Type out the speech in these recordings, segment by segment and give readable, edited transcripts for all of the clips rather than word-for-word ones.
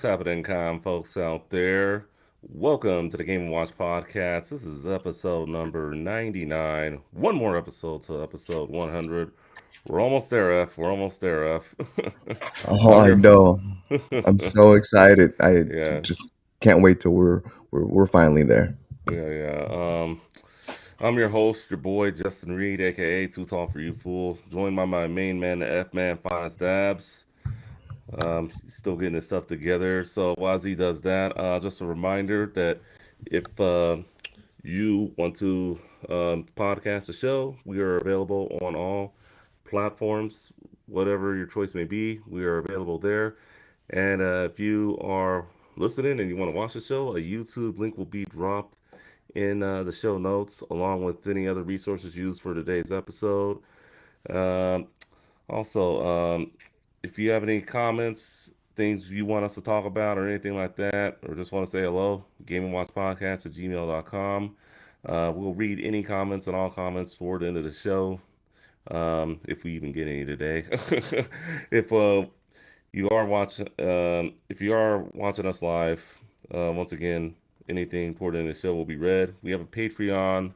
What's happening, folks out there? Welcome to the Game and Watch podcast. This is episode number 99. One more episode to episode 100. We're almost there, F. We're almost there, F. Oh, I'm I your know. I'm so excited. I yeah, just can't wait till we're finally there. yeah. I'm your host, your boy Justin Reed, aka Too Tall for You Fool. Joined by my main man, the F Man, Finest Dabs. He's still getting his stuff together. So while he does that, just a reminder that if you want to podcast the show, we are available on all platforms, whatever your choice may be. We are available there. And if you are listening and you want to watch the show, a YouTube link will be dropped in the show notes, along with any other resources used for today's episode. Um, also, if you have any comments, things you want us to talk about, or anything like that, or just want to say hello, gamingwatchpodcast at gmail.com. We'll read any comments and all comments toward the end of the show, if we even get any today. if if you are watching us live, once again, anything toward the end of the show will be read. We have a Patreon.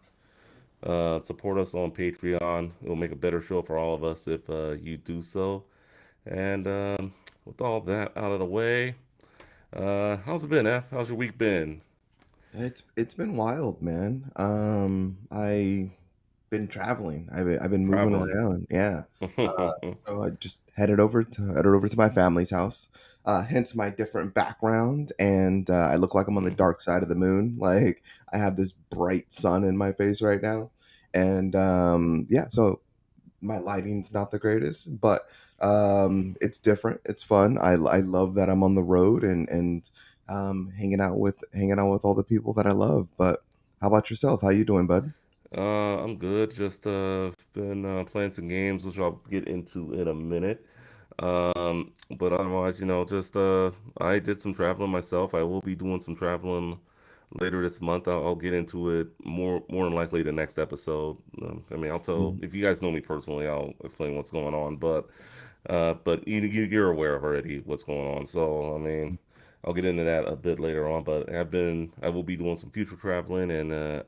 Support us on Patreon. It will make a better show for all of us if you do so. And with all that out of the way, how's it been, F? How's your week been? It's been wild, man. I been traveling. I've been moving Traveling. around. Yeah. Uh, so I just headed over to my family's house. Hence my different background, and I look like I'm on the dark side of the moon. Like I have this bright sun in my face right now, and yeah. So my lighting's not the greatest, but it's different. It's fun. I love that I'm on the road and hanging out with all the people that I love. But how about yourself? How you doing, bud? I'm good. Just been playing some games, which I'll get into in a minute. But otherwise, just I did some traveling myself. I will be doing some traveling later this month. I'll get into it more than likely the next episode. I mean, I'll tell Mm. if you guys know me personally, I'll explain what's going on. But you're aware of already what's going on. So I mean, I'll get into that a bit later on. But I will be doing some future traveling, and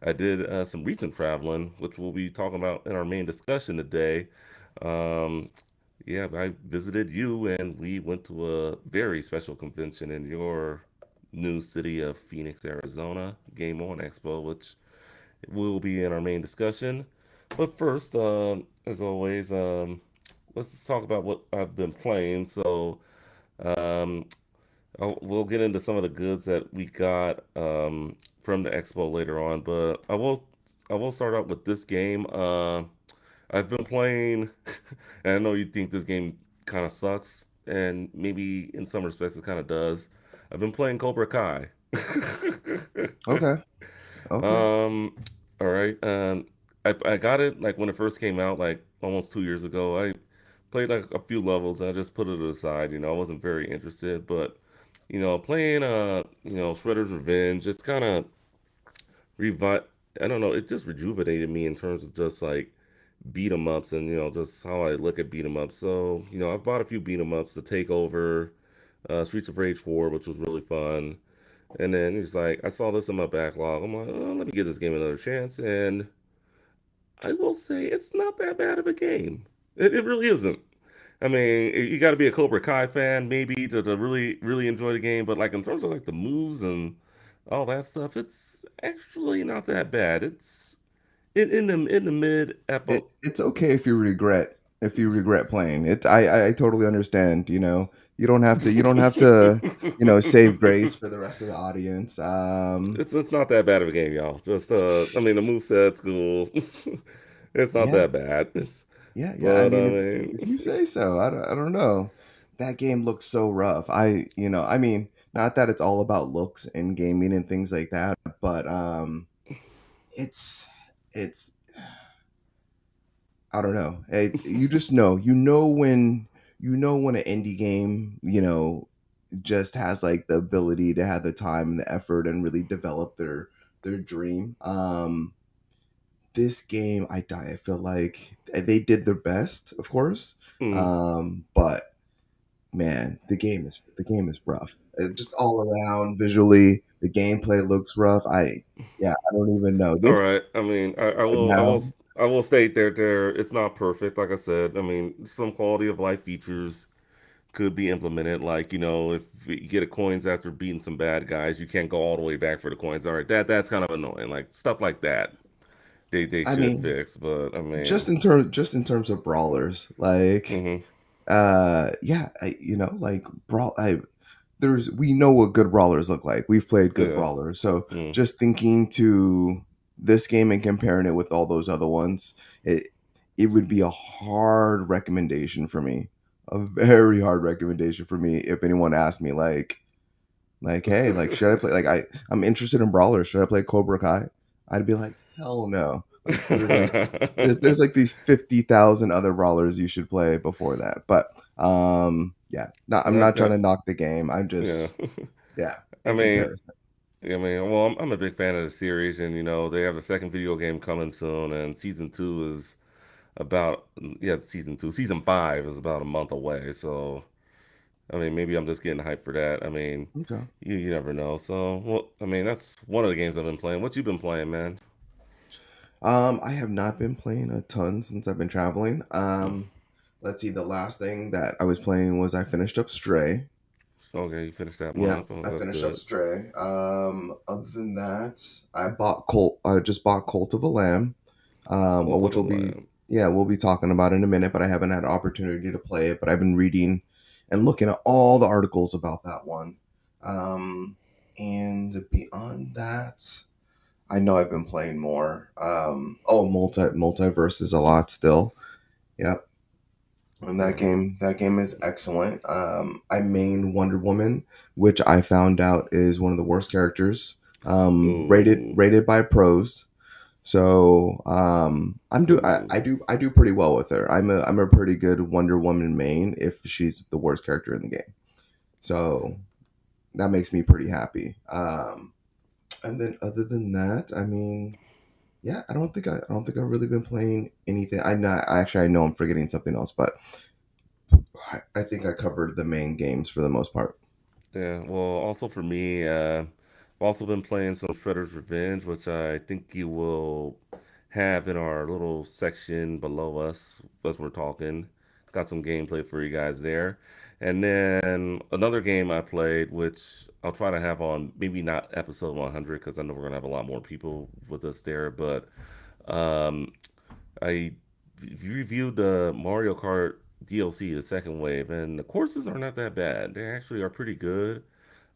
I did some recent traveling, which we'll be talking about in our main discussion today. Um, yeah, I visited you, and we went to a very special convention in your new city of Phoenix, Arizona, Game On Expo, which will be in our main discussion. But first, as always, let's just talk about what I've been playing. So, um, we'll get into some of the goods that we got from the expo later on. But I will start out with this game. I've been playing, and I know you think this game kind of sucks, and maybe in some respects it kind of does. I've been playing Cobra Kai. Okay. Okay. um, all right. I got it like when it first came out, like almost 2 years ago. I played like a few levels and I just put it aside. I wasn't very interested, but playing Shredder's Revenge, it's kind of revi I don't know, it just rejuvenated me in terms of just like beat 'em ups and just how I look at beat 'em ups. So, I've bought a few beat 'em ups to take over Streets of Rage 4, which was really fun. And then it's like I saw this in my backlog. I'm like, oh, let me give this game another chance. And I will say it's not that bad of a game. It really isn't. I mean, you got to be a Cobra Kai fan maybe to really really enjoy the game. But like in terms of like the moves and all that stuff, it's actually not that bad. It's in the mid epo. It's okay if you regret playing it. I totally understand. You don't have to save grace for the rest of the audience. It's not that bad of a game, y'all. Just I mean the move set's cool. It's not Yeah, that bad. yeah. I But mean, I if mean, you say so, I don't know. That game looks so rough. I mean, not that it's all about looks and gaming and things like that, but it's it's I don't know. You just know. You know when an indie game, just has like the ability to have the time and the effort and really develop their dream. This game, I feel like they did their best, of course. mm, But man, the game is rough. Just all around visually, the gameplay looks rough. Yeah, I don't even know All this right. I mean, I right will, I now. will, I will state there. It's not perfect, like I said. I mean, some quality of life features could be implemented. Like, if you get a coins after beating some bad guys, you can't go all the way back for the coins. All right, that's kind of annoying. Like stuff like that, they I should mean, fix. But I just mean, in terms of brawlers, like, hmm yeah, like brawl. We know what good brawlers look like. We've played good yeah, brawlers, so mm. just thinking to this game and comparing it with all those other ones, it would be a hard recommendation for me, a very hard recommendation for me if anyone asked me hey, like, should I play, I'm interested in brawlers, should I play Cobra Kai? I'd be like, hell no. Like, there's like these 50,000 other brawlers you should play before that. But yeah, I'm That not trying that to knock the game. I'm yeah. just, yeah, I in mean, comparison. well, I'm a big fan of the series, and they have a second video game coming soon, and season two is about season two, season five is about a month away. So I mean, maybe I'm just getting hyped for that. I mean, Okay. you never know. So, well, I mean, that's one of the games I've been playing. What you been playing, man? I have not been playing a ton since I've been traveling. Let's see. The last thing that I was playing was I finished up Stray. Okay, you finished that one Yeah, up. Oh, I that's finished up good. Stray. Other than that, I bought Colt. I just bought Cult of a Lamb, Cult of which the will be, Lamb. yeah, we'll be talking about in a minute. But I haven't had opportunity to play it. But I've been reading and looking at all the articles about that one. And beyond that, I know I've been playing more. Multiverse is a lot still. Yep. And that Uh, game is excellent. I main Wonder Woman, which I found out is one of the worst characters. Rated ooh, rated by pros. So ooh. I do pretty well with her. I'm a pretty good Wonder Woman main if she's the worst character in the game. So that makes me pretty happy. And then other than that, I mean, yeah, I don't think I've really been playing anything. I know I'm forgetting something else, but I think I covered the main games for the most part. Yeah. Well, also for me, I've also been playing some Shredder's Revenge, which I think you will have in our little section below us as we're talking. Got some gameplay for you guys there. And then another game I played, which I'll try to have on maybe not episode 100 because I know we're gonna have a lot more people with us there. But um, I reviewed the Mario Kart DLC, the second wave, and the courses are not that bad. They actually are pretty good.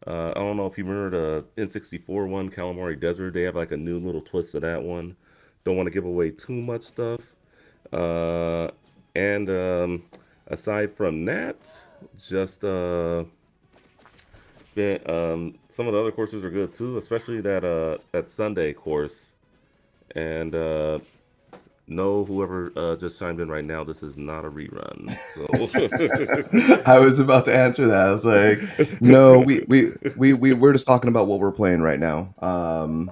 I don't know if you remember the N64 one, Calamari Desert. They have like a new little twist to that one. Don't want to give away too much stuff. Uh, and aside from that, just some of the other courses are good too, especially that Sunday course. And no, whoever just chimed in right now, this is not a rerun. I was about to answer that. I was like, no, we're just talking about what we're playing right now. And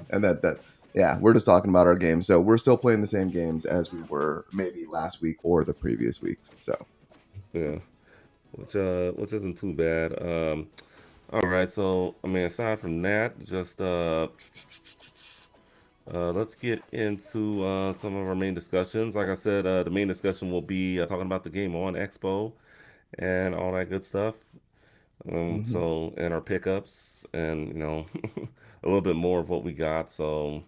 yeah, we're just talking about our games. So we're still playing the same games as we were maybe last week or the previous weeks. So, Yeah, which isn't too bad. All right, so I mean, aside from that, just let's get into some of our main discussions. Like I said, the main discussion will be talking about the game on Expo and all that good stuff. mhm. And our pickups and a little bit more of what we got. So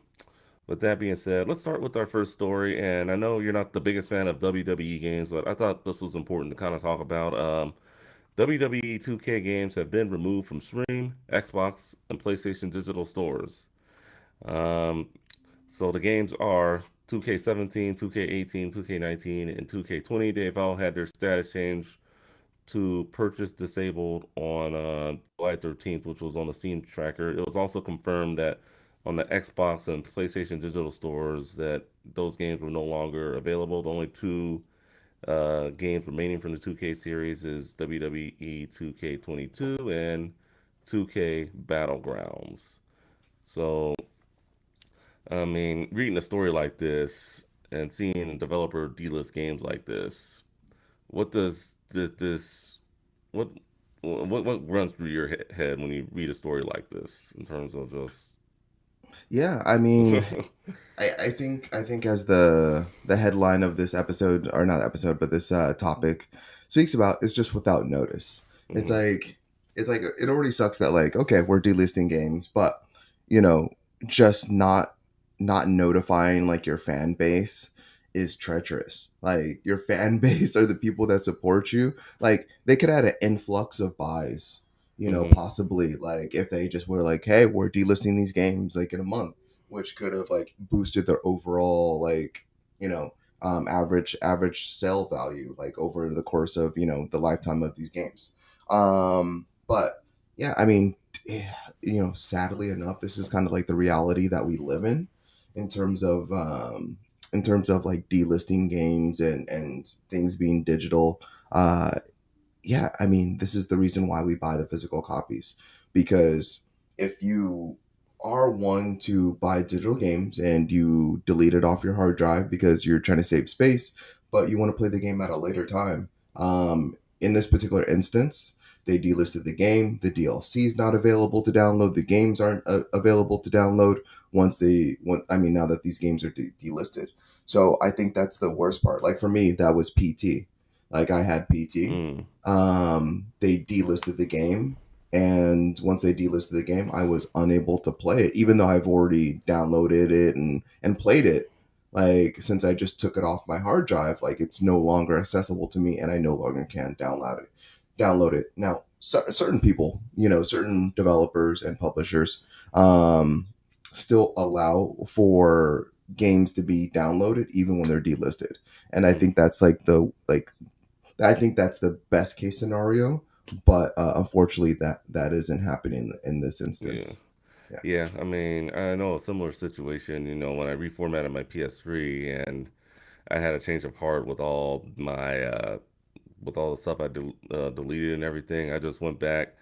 with that being said, let's start with our first story. And I know you're not the biggest fan of WWE games, but I thought this was important to kind of talk about. WWE 2K games have been removed from Stream, Xbox, and PlayStation digital stores. Um, so the games are 2K17, 2K18, 2K19, and 2K20. They've all had their status change to purchase disabled on July 13th, which was on the Steam tracker. It was also confirmed that on the Xbox and PlayStation digital stores that those games were no longer available. The only two games remaining from the 2K series is WWE 2K22 and 2K Battlegrounds. So, I mean, reading a story like this and seeing a developer delist games like this, what does this what what runs through your head when you read a story like this in terms of just Yeah, I mean, I think as the headline of this episode, or not episode, but this topic speaks about, is just without notice. It's hmm like it's like it already sucks that, like, okay, we're delisting games, but you know, just not notifying like your fan base is treacherous. Like, your fan base are the people that support you. Like, they could add an influx of buys. hmm Possibly, like, if they just were like, "Hey, we're delisting these games like in a month," which could have like boosted their overall, like, you know average sale value, like, over the course of the lifetime of these games. But yeah, I mean, sadly enough, this is kind of like the reality that we live in terms of like delisting games and things being digital. Yeah, I mean, this is the reason why we buy the physical copies, because if you are one to buy digital games and you delete it off your hard drive because you're trying to save space, but you want to play the game at a later time, in this particular instance, they delisted the game. The DLC is not available to download. The games aren't available to download I mean, now that these games are delisted. So I think that's the worst part. Like, for me, that was PT. Like, I had PT. mm, They delisted the game, and once they delisted the game, I was unable to play it, even though I've already downloaded it and played it. Like, since I just took it off my hard drive, like, it's no longer accessible to me, and I no longer can download it now. Certain people, certain developers and publishers, um, still allow for games to be downloaded even when they're delisted, and I mm, think that's like I think that's the best case scenario, but unfortunately, that isn't happening in this yeah. instance. Yeah. Yeah, I mean, I know a similar situation, when I reformatted my PS3 and I had a change of heart with all the stuff I deleted and everything. I just went back,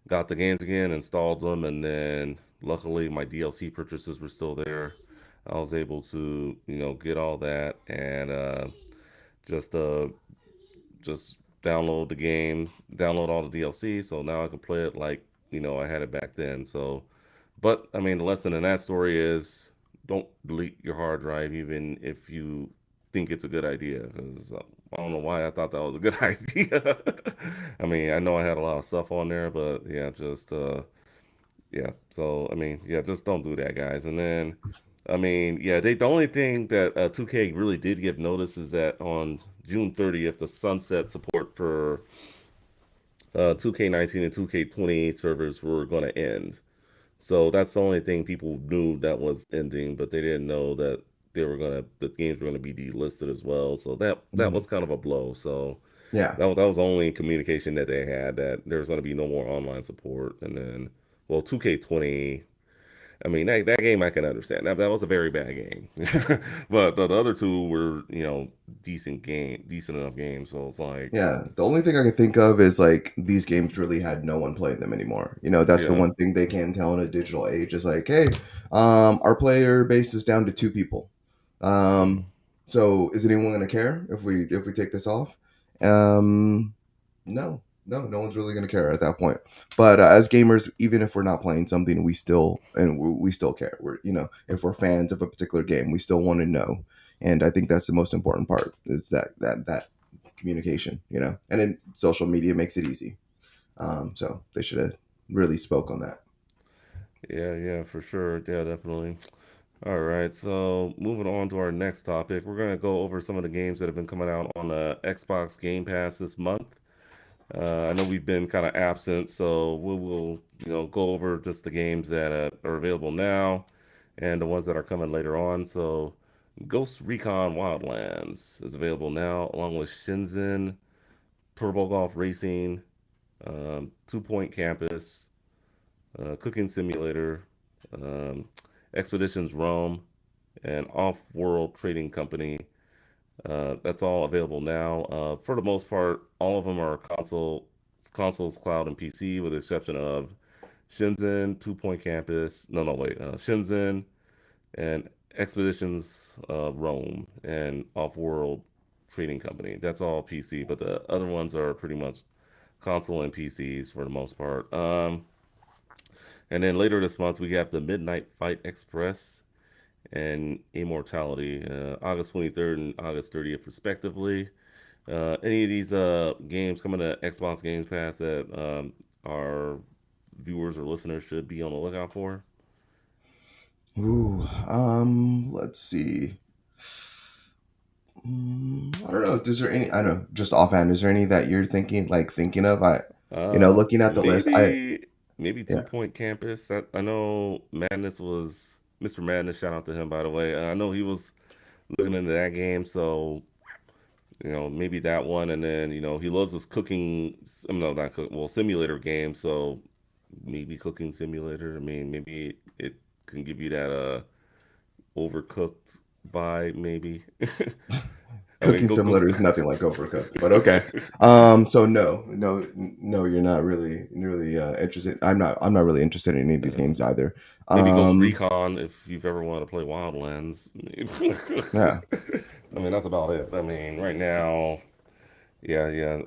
got the games again, installed them, and then luckily my DLC purchases were still there. I was able to, get all that and just uh just download the games, download all the DLC, so now I can play it like, I had it back then. So, but I mean, the lesson in that story is don't delete your hard drive even if you think it's a good idea. Because I don't know why I thought that was a good idea. I mean, I know I had a lot of stuff on there, but yeah, just yeah. So I mean, yeah, just don't do that, guys. And then, I mean, yeah, the only thing that 2K really did give notice is that on June 30th, the sunset support for 2K19 and 2K28 servers were going to end. So that's the only thing people knew that was ending, but they didn't know that the games were gonna be delisted as well. So that Mhm. was kind of a blow. So Yeah. that was the only communication that they had, that there's gonna be no more online support. And then, well, 2K20. I mean, that game I can understand. That was a very bad game, but the other two were, decent enough games. So it's like, Yeah, the only thing I can think of is, like, these games really had no one playing them anymore. That's the yeah, one thing they can tell in a digital age, is like, hey, our player base is down to two people. mm, Um, so is anyone gonna care if we take this off? Um, no, no one's really gonna care at that point. But as gamers, even if we're not playing something, we still care. If we're fans of a particular game, we still want to know. And I think that's the most important part, is that communication, and then social media makes it easy. So they should have really spoke on that. yeah, for sure, yeah, definitely. All right, so moving on to our next topic, we're going to go over some of the games that have been coming out on Xbox Game Pass this month. I know we've been kind of absent, so we'll go over just the games that are available now and the ones that are coming later on. So, Ghost Recon Wildlands is available now, along with Shenzhen, Turbo Golf Racing, Two Point Campus, Cooking Simulator, um, Expeditions Rome, and Off-World Trading Company. That's all available now. For the most part, all of them are consoles, cloud, and PC, with the exception of Shenzhen, Two Point Campus. No, no, wait. Shenzhen and Expeditions Rome and Off-World Trading Company. That's all PC, but the other ones are pretty much console and PCs for the most part. And then later this month we have the Midnight Fight Express and Immortality, August 23rd and August 30th, respectively. Any of these games coming to Xbox Games Pass that our viewers or listeners should be on the lookout for? Ooh, let's see. I don't know. Is there any? I don't know. Just offhand, is there any that you're thinking of? Looking at the list, Maybe yeah. 2 Point Campus. I know Madness was Mr. Madness. Shout out to him, by the way. I know he was looking into that game, so maybe that one. And then he loves his cooking. No, not cook. Well, simulator game. So maybe cooking simulator. I mean, maybe it can give you that overcooked vibe. Maybe. I mean, Cooking go. Simulator is nothing like Overcooked, but okay. So no, you're not really interested. I'm not really interested in any of these games either. Maybe Ghost Um, Recon if you've ever wanted to play Wildlands. yeah, I mean, that's about it. I mean, right now, yeah, yeah.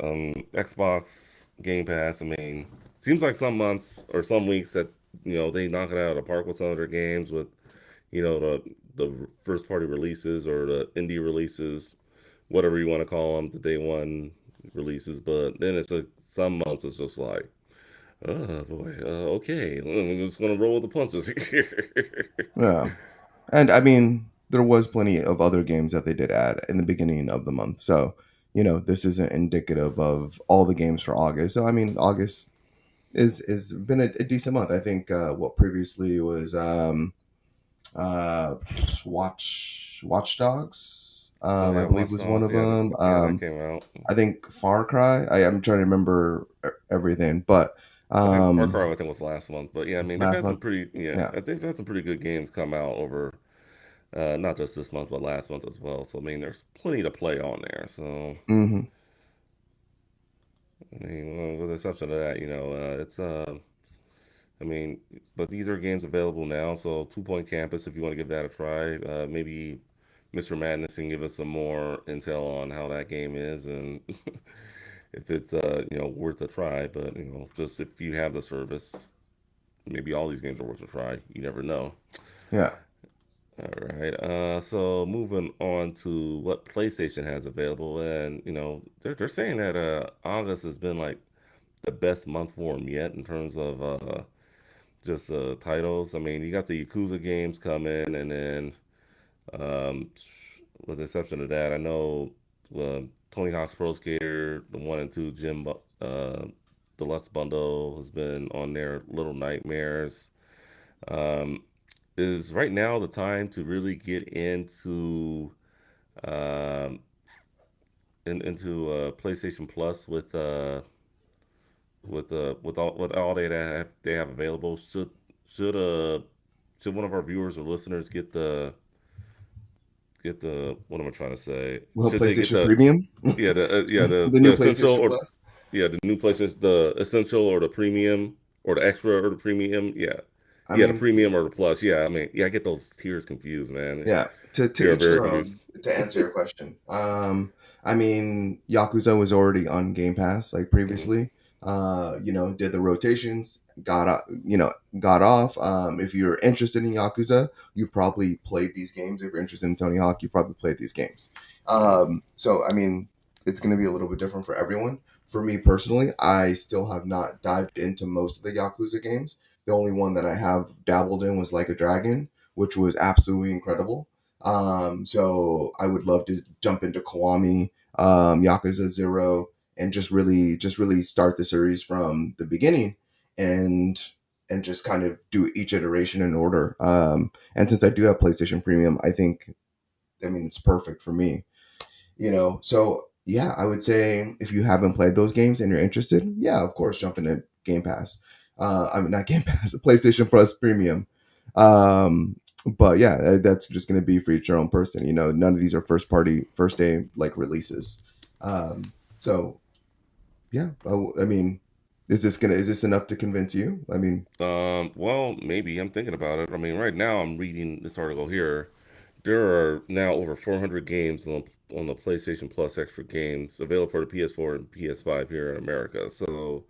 Xbox Game Pass. I mean, seems like some months or some weeks that they knock it out of the park with some of their games with the first party releases or the indie releases, whatever you want to call them, the day one releases. But then some months it's just like, oh boy, okay, I'm just gonna roll with the punches here. yeah. And I mean, there was plenty of other games that they did add in the beginning of the month. So this isn't indicative of all the games for August. So I mean, August is been a decent month. I think what previously was uh, Watch Dogs. Oh I yeah, believe Watch was one Dogs. of Yeah, them. yeah, that came out. I think Far Cry. I'm trying to remember everything, but I think Far Cry I think was last month, but yeah, I mean they've last had some month, pretty yeah, yeah. I think they've had some pretty good games come out over not just this month but last month as well. So I mean there's plenty to play on there. So Hmm. I mean with the exception of that, it's I mean, but these are games available now. So 2 Point Campus, if you want to give that a try, maybe Mr. Madness can give us some more intel on how that game is and if it's worth a try. But just if you have the service, maybe all these games are worth a try. You never know. Yeah. All right. So moving on to what PlayStation has available, and they're saying that August has been like the best month for them yet in terms of just titles. I mean, you got the Yakuza games coming, and then um, with the exception of that, I know uh, Tony Hawk's Pro Skater, the 1 and 2 Deluxe bundle has been on there. Little Nightmares. Um, is right now the time to really get um, into PlayStation Plus with all they have available? Should uh should one of our viewers or listeners get the what am I trying to say? Well, Should they get PlayStation the Premium, yeah the the new essential PlayStation or Plus. yeah the new PlayStation the essential or the premium or the extra or the premium I yeah the mean, premium or the plus I mean I get those tiers confused, man. yeah, to They are each very their confused. own. To answer your question, I mean, Yakuza was already on Game Pass like Hmm. previously. Did the rotations, got off. If you're interested in Yakuza, you've probably played these games. If you're interested in Tony Hawk, you've probably played these games. So I mean, it's going to be a little bit different for everyone. For me personally, I still have not dived into most of the Yakuza games. The only one that I have dabbled in was Like a Dragon, which was absolutely incredible. So I would love to jump into Kiwami, Yakuza Zero, and just really start the series from the beginning, and just kind of do each iteration in order. And since I do have PlayStation Premium, I mean it's perfect for me. So yeah, I would say if you haven't played those games and you're interested, yeah, of course, jump into Game Pass. I mean, not Game Pass, PlayStation Plus Premium. But yeah, that's just going to be for each your own person. None of these are first party, first day like releases. So yeah, I mean, is this enough to convince you? I mean, Well, maybe I'm thinking about it. I mean, right now I'm reading this article here. There are now over 400 games on on the PlayStation Plus extra games available for the PS4 and PS5 here in America. So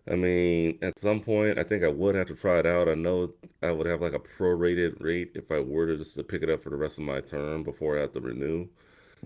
I mean, at some point, I think I would have to try it out. I know I would have like a prorated rate if I were to just to pick it up for the rest of my term before I have to renew.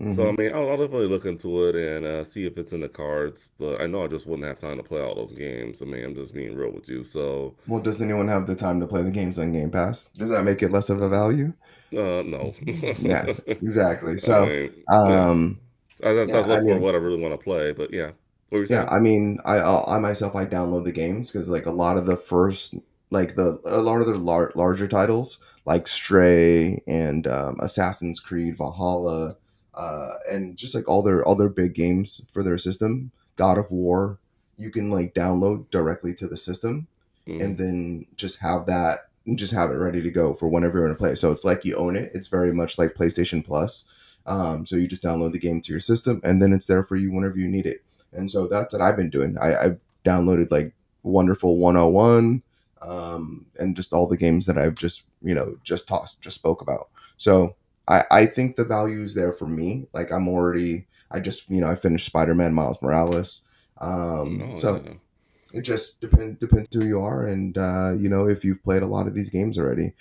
So I Hmm. mean, I'll definitely look into it and see if it's in the cards. But I know I just wouldn't have time to play all those games. I mean, I'm just being real with you. So Well, does anyone have the time to play the games on Game Pass? Does that make it less of a value? no. Yeah, exactly. I So, mean, yeah, um, I yeah, I look for mean, what I really want to play. But yeah, what were you yeah, saying? I mean, I myself I download the games because like a lot of the first like the a lot of the larger titles like Stray and Assassin's Creed Valhalla, and just like all their big games for their system, God of War, you can like download directly to the system, Mm-hmm. and then just have it ready to go for whenever you want to play. So it's like you own it. It's very much like PlayStation Plus. So you just download the game to your system, and then it's there for you whenever you need it. And so that's what I've been doing. I've downloaded like Wonderful 101, and just all the games that I've just, just spoke about. So I think the value is there for me. Like I just, I finished Spider-Man Miles Morales. No, So yeah. it just depends who you are, and if you've played a lot of these games already,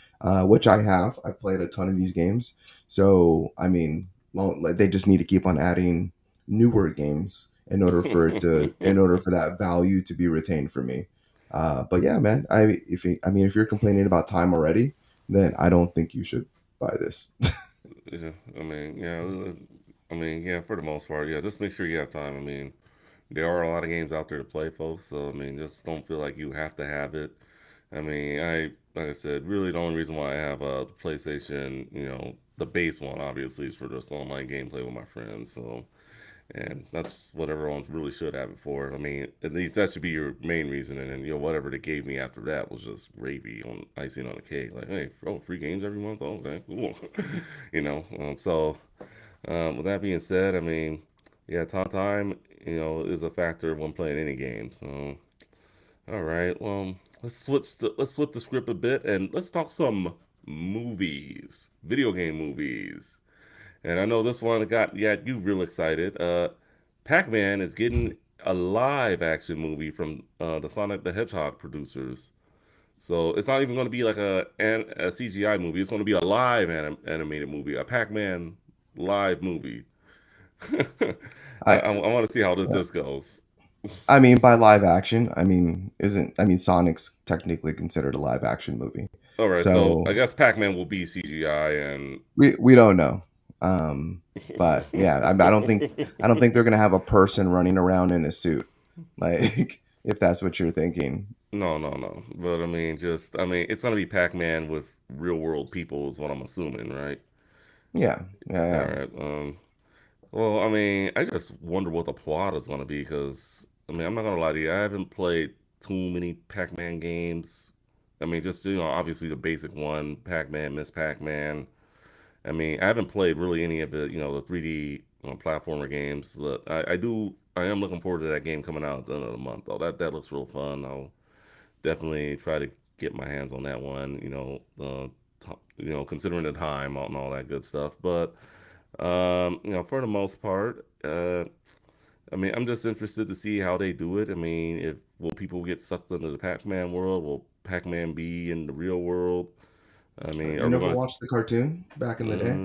which I have. I've played a ton of these games. So I mean, well, like, they just need to keep on adding newer games in order for that value to be retained for me. But yeah, man, if you're complaining about time already, then I don't think you should buy this. Yeah, I mean, yeah, I mean, yeah, for the most part, yeah. Just make sure you have time. I mean, there are a lot of games out there to play, folks. So I mean, just don't feel like you have to have it. I mean, like I said, really the only reason why I have a PlayStation, the base one, obviously, is for just online gameplay with my friends. So, and that's what everyone really should have it for. I mean, at least that should be your main reason, and then whatever they gave me after that was just gravy on icing on the cake. Like, hey, oh, free games every month. Oh, okay, cool. So with that being said, I mean, yeah, time, is a factor when playing any game. So, all right, well, let's flip the script a bit and let's talk some movies, video game movies. And I know this one got you real excited. Pac-Man is getting a live action movie from the Sonic the Hedgehog producers. So it's not even going to be like a CGI movie. It's going to be a live animated movie, a Pac-Man live movie. I I want to see how this goes. I mean, by live action, I mean Sonic's technically considered a live action movie. All right, so I So guess Pac-Man will be CGI and we don't know. But yeah, I don't think they're gonna have a person running around in a suit, like if that's what you're thinking. no. But I mean, it's gonna be Pac-Man with real world people is what I'm assuming, right? Yeah, yeah, All yeah. right. Well, I mean, I just wonder what the plot is gonna be because I mean, I'm not gonna lie to you, I haven't played too many Pac-Man games. I mean, just obviously the basic one, Pac-Man, Miss Pac-Man. I mean, I haven't played really any of the 3D platformer games. But I am looking forward to that game coming out at the end of the month, though. That looks real fun. I'll definitely try to get my hands on that one. Considering the time and all that good stuff. But for the most part, I mean, I'm just interested to see how they do it. I mean, if will people get sucked into the Pac-Man world? Will Pac-Man be in the real world? I mean, You are we never going to watched the cartoon back in the day?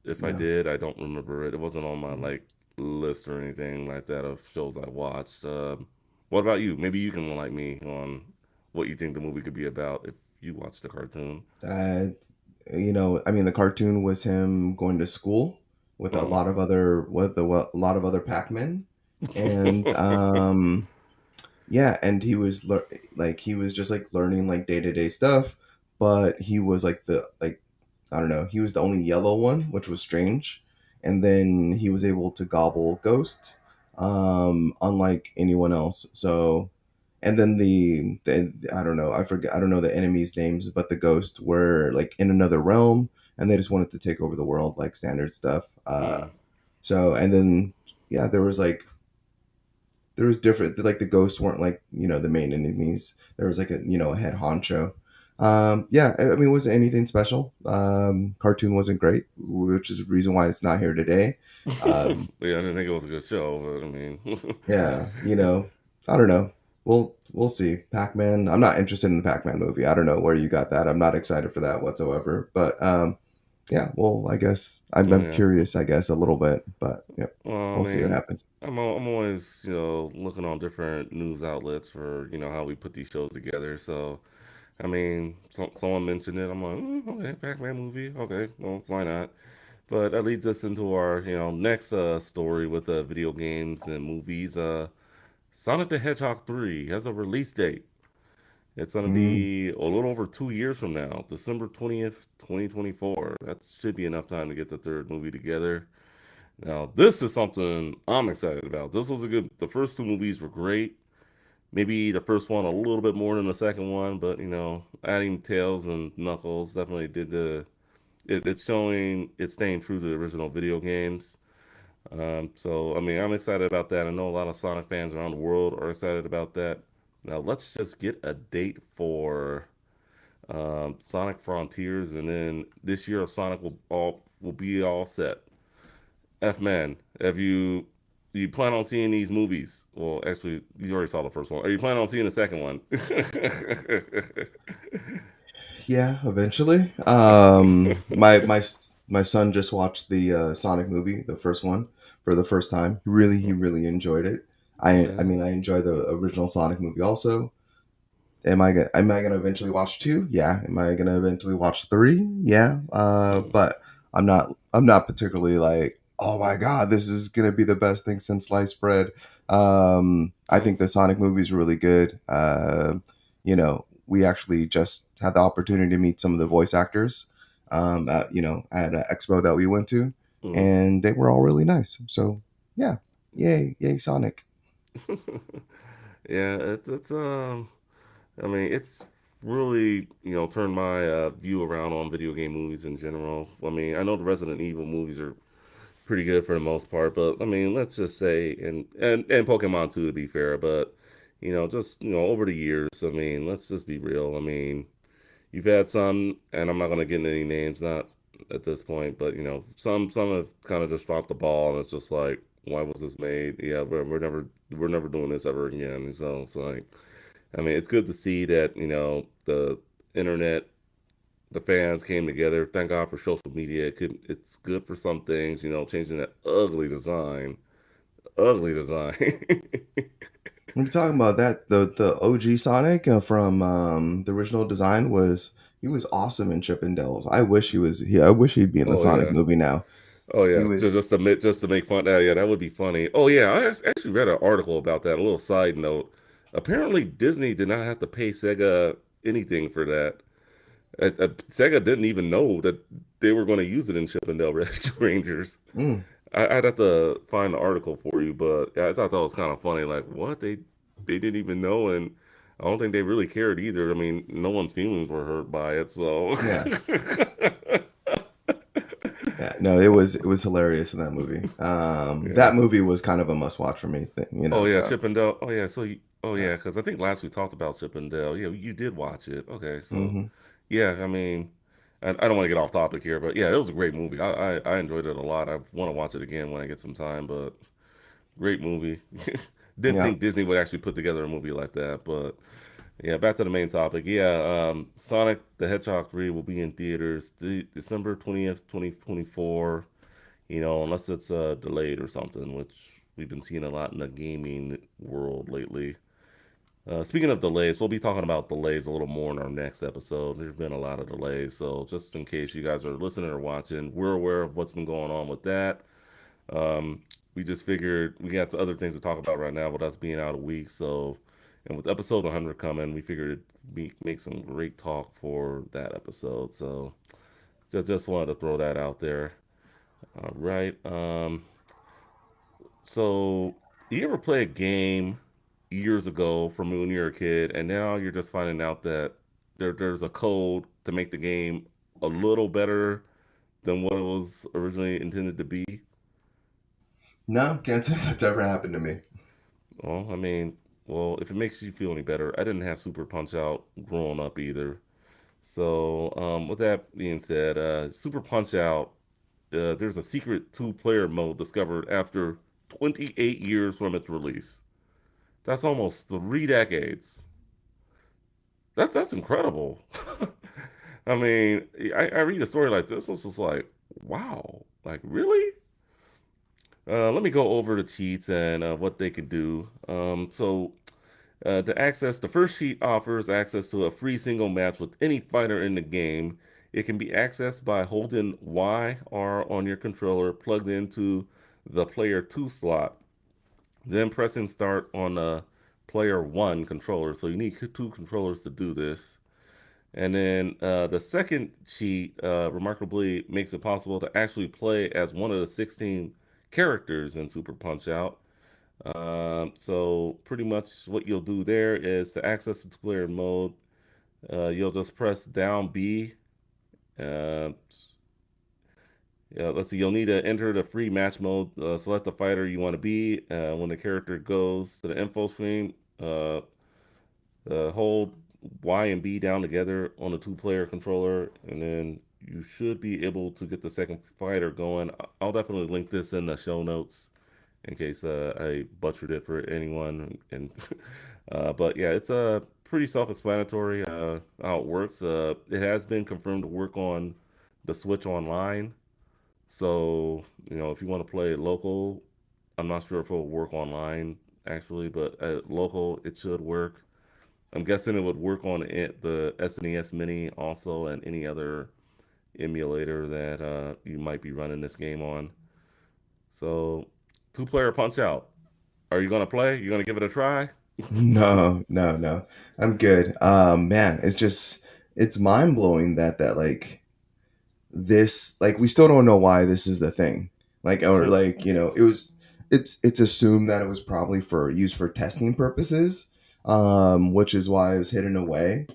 If I No. did, I don't remember it. It wasn't on my like list or anything like that of shows I watched. What about you? Maybe you can like me on what you think the movie could be about if you watched the cartoon. Uh, I mean, the cartoon was him going to school with Uh a lot of other Pac-Men, and huh. yeah, and he was just like learning like day-to-day stuff, but he was like the like I don't know, he was the only yellow one, which was strange. And then he was able to gobble Ghost, unlike anyone else. So and then the I don't know, I don't know the enemies' names, but the Ghost were like in another realm, and they just wanted to take over the world, like standard stuff. Mm. So and then yeah, there was different, like the ghosts weren't like the main enemies. There was like a head honcho. Yeah, I mean, it wasn't anything special. Cartoon wasn't great, which is the reason why it's not here today. Um, Yeah, I didn't think it was a good show, but I mean, yeah, I don't know. We'll see. Pac-Man. I'm not interested in the Pac-Man movie. I don't know where you got that. I'm not excited for that whatsoever. But yeah. Well, I guess oh I'm yeah. curious. I guess a little bit, but yeah, Well, I we'll see what mean, happens. I'm always looking on different news outlets for how we put these shows together. So I mean, someone mentioned it. I'm like, okay, Pac-Man movie. Okay, well, why not? But that leads us into our next story with video games and movies. Sonic the Hedgehog 3 has a release date. It's going to Mm, be a little over 2 years from now, December 20th, 2024. That should be enough time to get the third movie together. Now, this is something I'm excited about. This was a good. The first two movies were great. Maybe the first one a little bit more than the second one, but adding Tails and Knuckles definitely did the. It's showing it's staying true to the original video games. So I mean, I'm excited about that. I know a lot of Sonic fans around the world are excited about that. Now let's just get a date for Sonic Frontiers, and then this year of Sonic will be all set. F man, have you plan on seeing these movies? Well, actually, you already saw the first one. Are you planning on seeing the second one? yeah, eventually. My son just watched the Sonic movie, the first one, for the first time. He really enjoyed it. I Okay. mean, I enjoy the original Sonic movie also. Am I gonna eventually watch two? Yeah. Am I gonna eventually watch three? Yeah. Mm, But I'm not particularly like, oh my god, this is gonna be the best thing since sliced bread. I mm, think the Sonic movie is really good. We actually just had the opportunity to meet some of the voice actors. At an expo that we went to, mm. and they were all really nice. So yeah, yay, Sonic. Yeah, it's. I mean, it's really turned my view around on video game movies in general. I mean, I know the Resident Evil movies are pretty good for the most part, but I mean, let's just say, and Pokemon too, to be fair, but just over the years, I mean, let's just be real. I mean, you've had some, and I'm not gonna get into any names, not at this point, but some have kind of just dropped the ball, and it's just like, why was this made? Yeah, we're never doing this ever again. So it's like, I mean, it's good to see that the internet, the fans came together. Thank God for social media. It's good for some things, changing that ugly design. When you're talking about that, the OG Sonic from the original design was he was awesome in Chippendales. I wish he'd be in the Oh Sonic yeah. movie now. Oh He yeah, was just to make fun. Yeah, that would be funny. Oh yeah, actually read an article about that. A little side note. Apparently, Disney did not have to pay Sega anything for that. Sega didn't even know that they were going to use it in Chippendale Rescue Rangers. mm, I'd have to find the article for you, but I thought that was kind of funny. Like, what they didn't even know, and I don't think they really cared either. I mean, no one's feelings were hurt by it, so. yeah. Yeah, no, it was hilarious in that movie. Yeah. That movie was kind of a must watch for me, Oh yeah, so Chippendale. Oh yeah, oh yeah. yeah, because I think last we talked about Chippendale. Yeah, you did watch it. Okay, so Hmm. yeah, I mean, I don't want to get off topic here, but yeah, it was a great movie. I enjoyed it a lot. I want to watch it again when I get some time, but great movie. Didn't Yeah. think Disney would actually put together a movie like that, but yeah, back to the main topic. Yeah, Sonic the Hedgehog 3 will be in theaters December 20th, 2024. Unless it's delayed or something, which we've been seeing a lot in the gaming world lately. Speaking of delays, we'll be talking about delays a little more in our next episode. There's been a lot of delays, so just in case you guys are listening or watching, we're aware of what's been going on with that. Um, we just figured we got other things to talk about right now, with us being out a week. So, and with episode 100 coming, we figured make some great talk for that episode. So, just wanted to throw that out there. All right. So you ever play a game years ago from when you were a kid, and now you're just finding out that there's a code to make the game a little better than what it was originally intended to be? No, can't say that's ever happened to me. Well, I mean, well, if it makes you feel any better, I didn't have Super Punch Out growing up either. So, with that being said, Super Punch Out, there's a secret two-player mode discovered after 28 years from its release. That's almost 3 decades. That's incredible. I mean, I read a story like this. It's just like, wow, like really? Let me go over the cheats and what they can do. To access, the first sheet offers access to a free single match with any fighter in the game. It can be accessed by holding YR on your controller plugged into the player 2 slot, then pressing start on the player 1 controller. So you need two controllers to do this. And then the second sheet remarkably makes it possible to actually play as one of the 16 characters in Super Punch Out. So pretty much what you'll do there is to access the two-player mode, you'll just press down B. Uh, yeah, let's see. You'll need to enter the free match mode. Select the fighter you want to be. When the character goes to the info screen, hold Y and B down together on the two-player controller, and then you should be able to get the second fighter going. I'll definitely link this in the show notes in case I butchered it for anyone. And but yeah, it's pretty self-explanatory how it works. It has been confirmed to work on the Switch Online. So if you want to play local, I'm not sure if it'll work online actually, but local it should work. I'm guessing it would work on the SNES Mini also and any other emulator that you might be running this game on. So, two-player Punch Out. Are you gonna play? You gonna give it a try? No, no, no. I'm good. Man, it's mind blowing that like this, like, we still don't know why this is the thing. Like, or like, it's assumed that it was probably for used for testing purposes, which is why it was hidden away.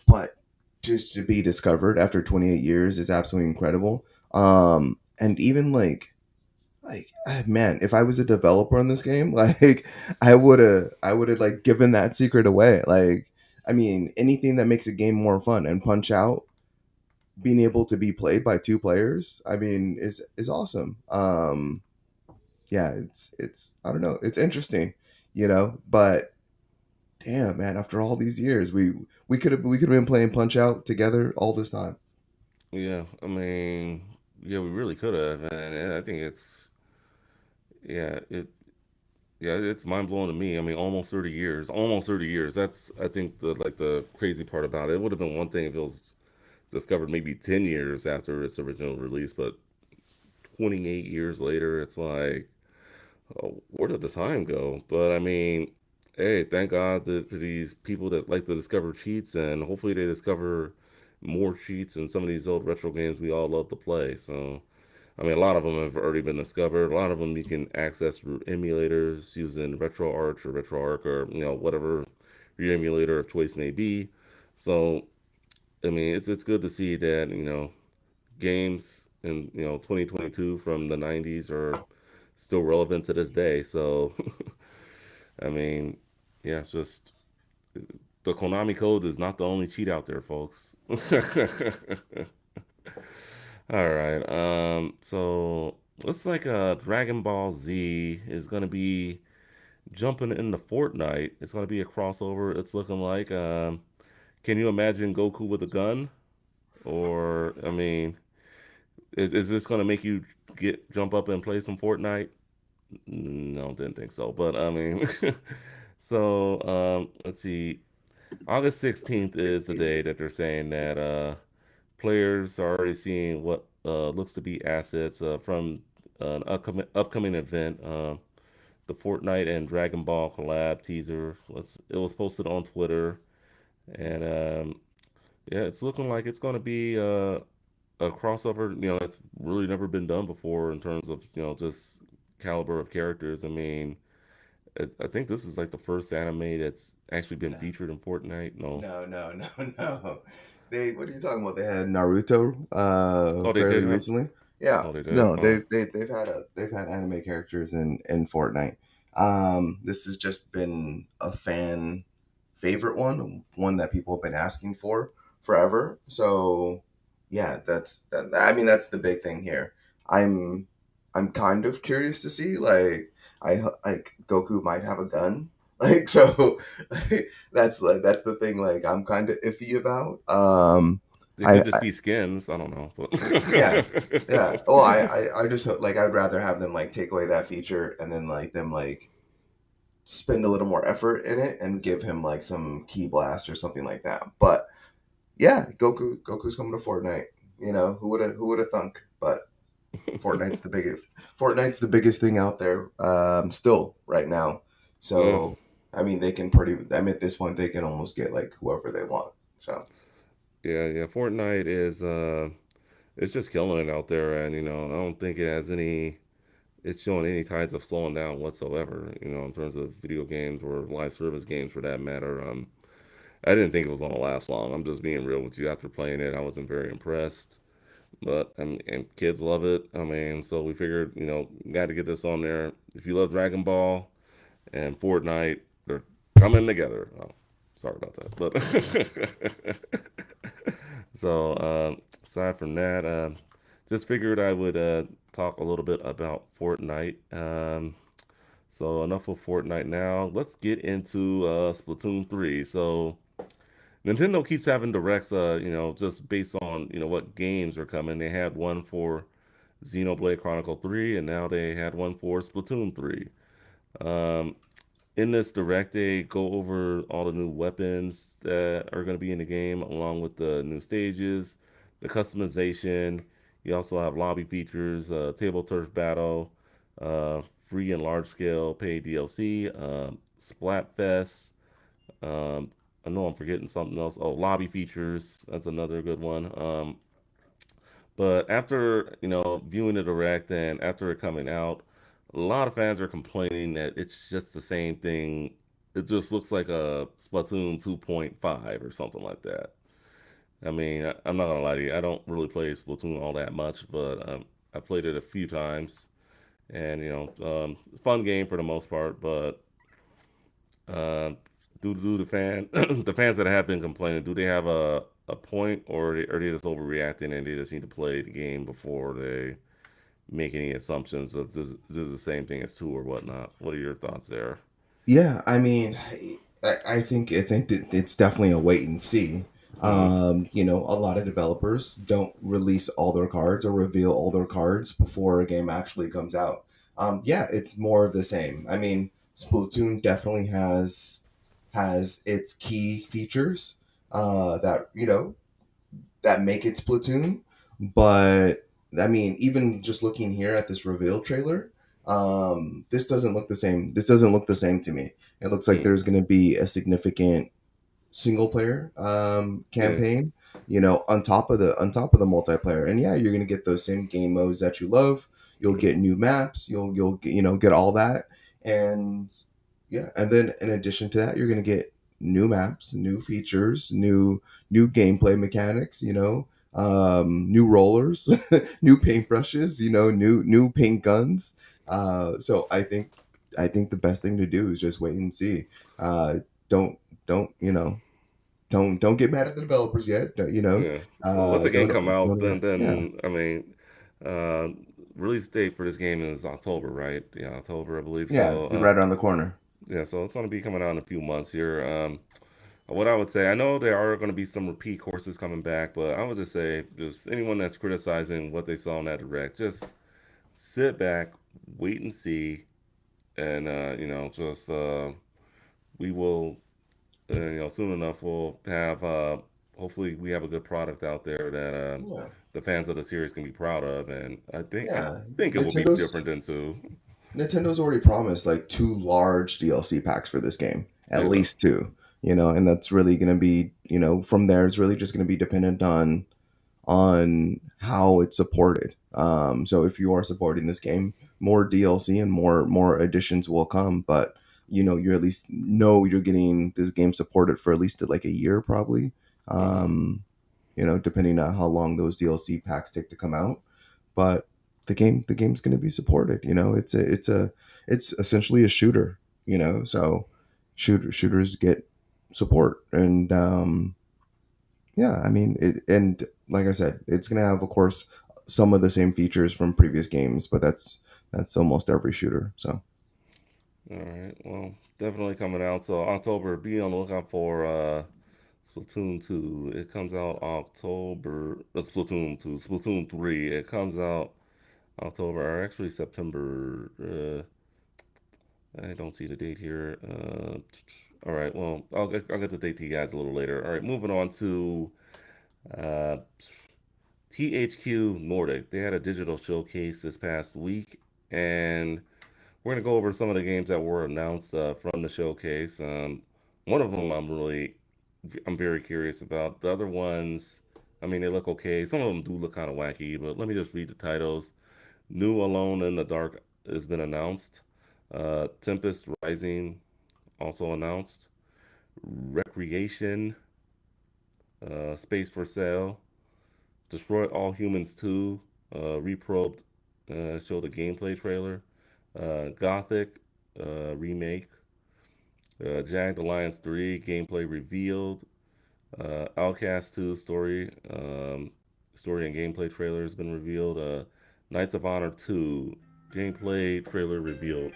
But just to be discovered after 28 years is absolutely incredible. And even man, if I was a developer on this game, like, I would have like given that secret away. Like, I mean, anything that makes a game more fun, and Punch Out being able to be played by two players, I mean, is awesome. Yeah, it's I don't know, it's interesting, but damn, man, after all these years, we could have been playing Punch Out together all this time. Yeah, I mean, yeah, we really could have, and I think yeah, it, yeah, it's mind blowing to me. I mean, almost 30 years. That's I think the crazy part about it. It would have been one thing if it was discovered maybe 10 years after its original release, but 28 years later, it's like, oh, where did the time go? But I mean, hey, thank God to these people that like to discover cheats, and hopefully they discover more cheats in some of these old retro games we all love to play. So, I mean, a lot of them have already been discovered. A lot of them you can access through emulators using RetroArch or RetroArch or whatever your emulator of choice may be. So, I mean, it's good to see that games in 2022 from the 90s are still relevant to this day. So, I mean, yeah, it's just the Konami code is not the only cheat out there, folks. All right. So looks like Dragon Ball Z is gonna be jumping into Fortnite. It's gonna be a crossover. It's looking like. Can you imagine Goku with a gun? Or I mean, is this gonna make you jump up and play some Fortnite? No, didn't think so. But I mean, so let's see. August 16th is the day that they're saying that players are already seeing what looks to be assets from an upcoming event. The Fortnite and Dragon Ball collab teaser. It was posted on Twitter, and yeah, it's looking like it's going to be a crossover. That's really never been done before in terms of just caliber of characters. I mean, I think this is like the first anime that's actually been No, featured in Fortnite. No, no, no, no, no. What are you talking about? They had Naruto oh, they fairly did. recently. Yeah, Oh, they did. no, Oh, they've had anime characters in Fortnite. This has just been a fan favorite one that people have been asking for. forever. So yeah, I mean, that's the big thing here. I'm I'm kind of curious to see, like, like Goku might have a gun. Like, so that's the thing, like, I'm kind of iffy about. It I, could just be skins. I don't know, yeah, yeah. but Well, I just like, I'd rather have them like take away that feature and then like them like spend a little more effort in it and give him like some key blast or something like that. But yeah, Goku's coming to Fortnite. You know, who would have thunk? But Fortnite's the biggest Fortnite's the biggest thing out there still right now. yeah, So I mean, they can pretty. I mean, at this point, they can almost get like whoever they want. So yeah. Fortnite is it's just killing it out there, and I don't think it has any. It's showing any kinds of slowing down whatsoever. In terms of video games or live service games for that matter. I didn't think it was gonna last long. I'm just being real with you. After playing it, I wasn't very impressed. But and kids love it. I mean, so we figured, got to get this on there. If you love Dragon Ball and Fortnite, they're coming together. Oh, sorry about that. But so aside from that, just figured I would talk a little bit about Fortnite. So enough of Fortnite now. Let's get into Splatoon 3. So Nintendo keeps having directs, just based on, what games are coming. They had one for Xenoblade Chronicle 3, and now they had one for Splatoon 3. Um, in this direct, they go over all the new weapons that are going to be in the game, along with the new stages, the customization. You also have lobby features, table turf battle, free and large scale paid DLC, Splatfest. Um, I know I'm forgetting something else. Oh, lobby features. That's another good one. But after viewing the direct and after it coming out, a lot of fans are complaining that it's just the same thing. It just looks like a Splatoon 2.5 or something like that. I mean, I'm not gonna lie to you. I don't really play Splatoon all that much, but I played it a few times, and fun game for the most part. But uh, do the the fans that have been complaining, do they have a point, or are they just overreacting and they just need to play the game before they make any assumptions of this is the same thing as two or whatnot? What are your thoughts there? yeah, I mean, I think that it's definitely a wait and see. Hmm. You know, a lot of developers don't release all their cards or reveal all their cards before a game actually comes out. Yeah, it's more of the same. I mean, Splatoon definitely has its key features that that make it Splatoon. But I mean, even just looking here at this reveal trailer, this doesn't look the same. This doesn't look the same to me. It looks like Hmm. there's going to be a significant single player Yeah. campaign, on top of the multiplayer. And yeah, you're gonna get those same game modes that you love. You'll Hmm. get new maps. You'll get all that. And yeah, and then in addition to that, you're gonna get new maps, new features, new gameplay mechanics. New rollers, new paintbrushes. New paint guns. So I think the best thing to do is just wait and see. Don't don't don't get mad at the developers yet. Yeah. Well, let the game come out. Don't, yeah, Then I mean, uh, release date for this game is October, right? Yeah, October, I believe. yeah, So it's right around the corner. yeah, so it's going to be coming out in a few months here. What I would say, I know there are going to be some repeat courses coming back, but I would just say, just anyone that's criticizing what they saw in that direct, just sit back, wait and see, and just we will, soon enough we'll have. Hopefully, we have a good product out there that Yeah, the fans of the series can be proud of, and I yeah. think it will be different than two. Nintendo already promised like two large DLC packs for this game, at Yeah. least two. And that's really going to be, from there, it's really just going to be dependent on how it's supported. So if you are supporting this game, more DLC and more additions will come. But you at least know you're getting this game supported for at least like a year, probably. Hmm. Depending on how long those DLC packs take to come out. But the game's going to be supported. It's essentially a shooter. So shooters get support, and Yeah, I mean, and like I said, it's gonna have, of course, some of the same features from previous games, but that's almost every shooter. So, All right. Well, definitely coming out. So October, be on the lookout for Splatoon 2. It comes out October. Splatoon 2. Splatoon 3. It comes out October, or actually September. I don't see the date here. All right. Well, I'll get the date to you guys a little later. All right. Moving on to uh, THQ Nordic. They had a digital showcase this past week, and we're gonna go over some of the games that were announced from the showcase. One of them I'm very curious about. The other ones, I mean, they look okay. Some of them do look kind of wacky, but let me just read the titles. New Alone in the Dark has been announced. Tempest Rising also announced. Recreation, Space for Sale, Destroy All Humans 2, Reprobed showed a gameplay trailer. Gothic remake. Jagged Alliance 3 gameplay revealed. Outcast 2 story and gameplay trailer has been revealed. Knights of Honor 2 gameplay trailer revealed.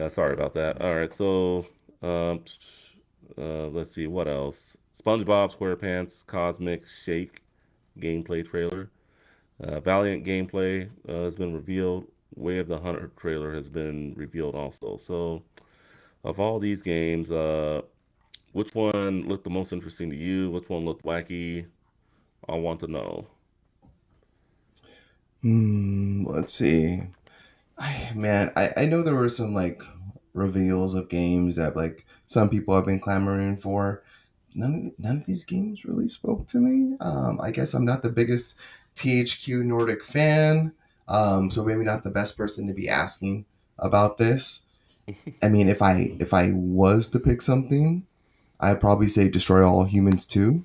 Sorry about that. All right, so um, let's see what else. SpongeBob SquarePants Cosmic Shake gameplay trailer. Valiant gameplay has been revealed. Way of the Hunter trailer has been revealed also. So, of all these games, which one looked the most interesting to you? Which one looked wacky? I want to know. let's see. Man, I know there were some like reveals of games that like some people have been clamoring for. None of these games really spoke to me. I guess I'm not the biggest THQ Nordic fan, so maybe not the best person to be asking about this. I mean, if I was to pick something, I'd probably say Destroy All Humans 2,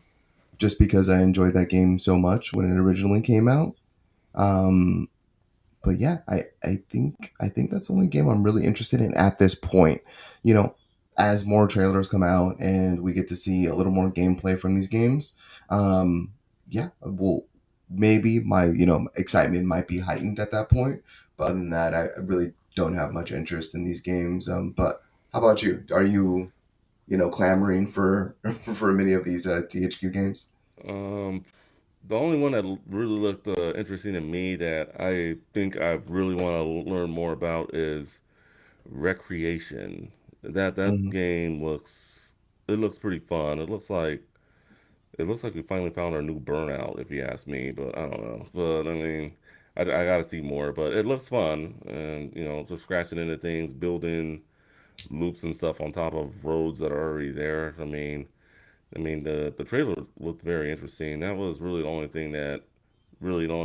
just because I enjoyed that game so much when it originally came out. Um, but yeah, I think that's the only game I'm really interested in at this point. You know, as more trailers come out and we get to see a little more gameplay from these games, yeah, well, maybe my excitement might be heightened at that point. But other than that, I really don't have much interest in these games. But how about you? Are you clamoring for for many of these THQ games? Um, the only one that really looked interesting to me that I think I really want to learn more about is Recreation. That Hmm. game looks pretty fun. It looks like we finally found our new Burnout, if you ask me. But I don't know. But I mean, I got to see more. But it looks fun, and just scratching into things, building loops and stuff on top of roads that are already there. I mean the trailer looked very interesting. That was really the only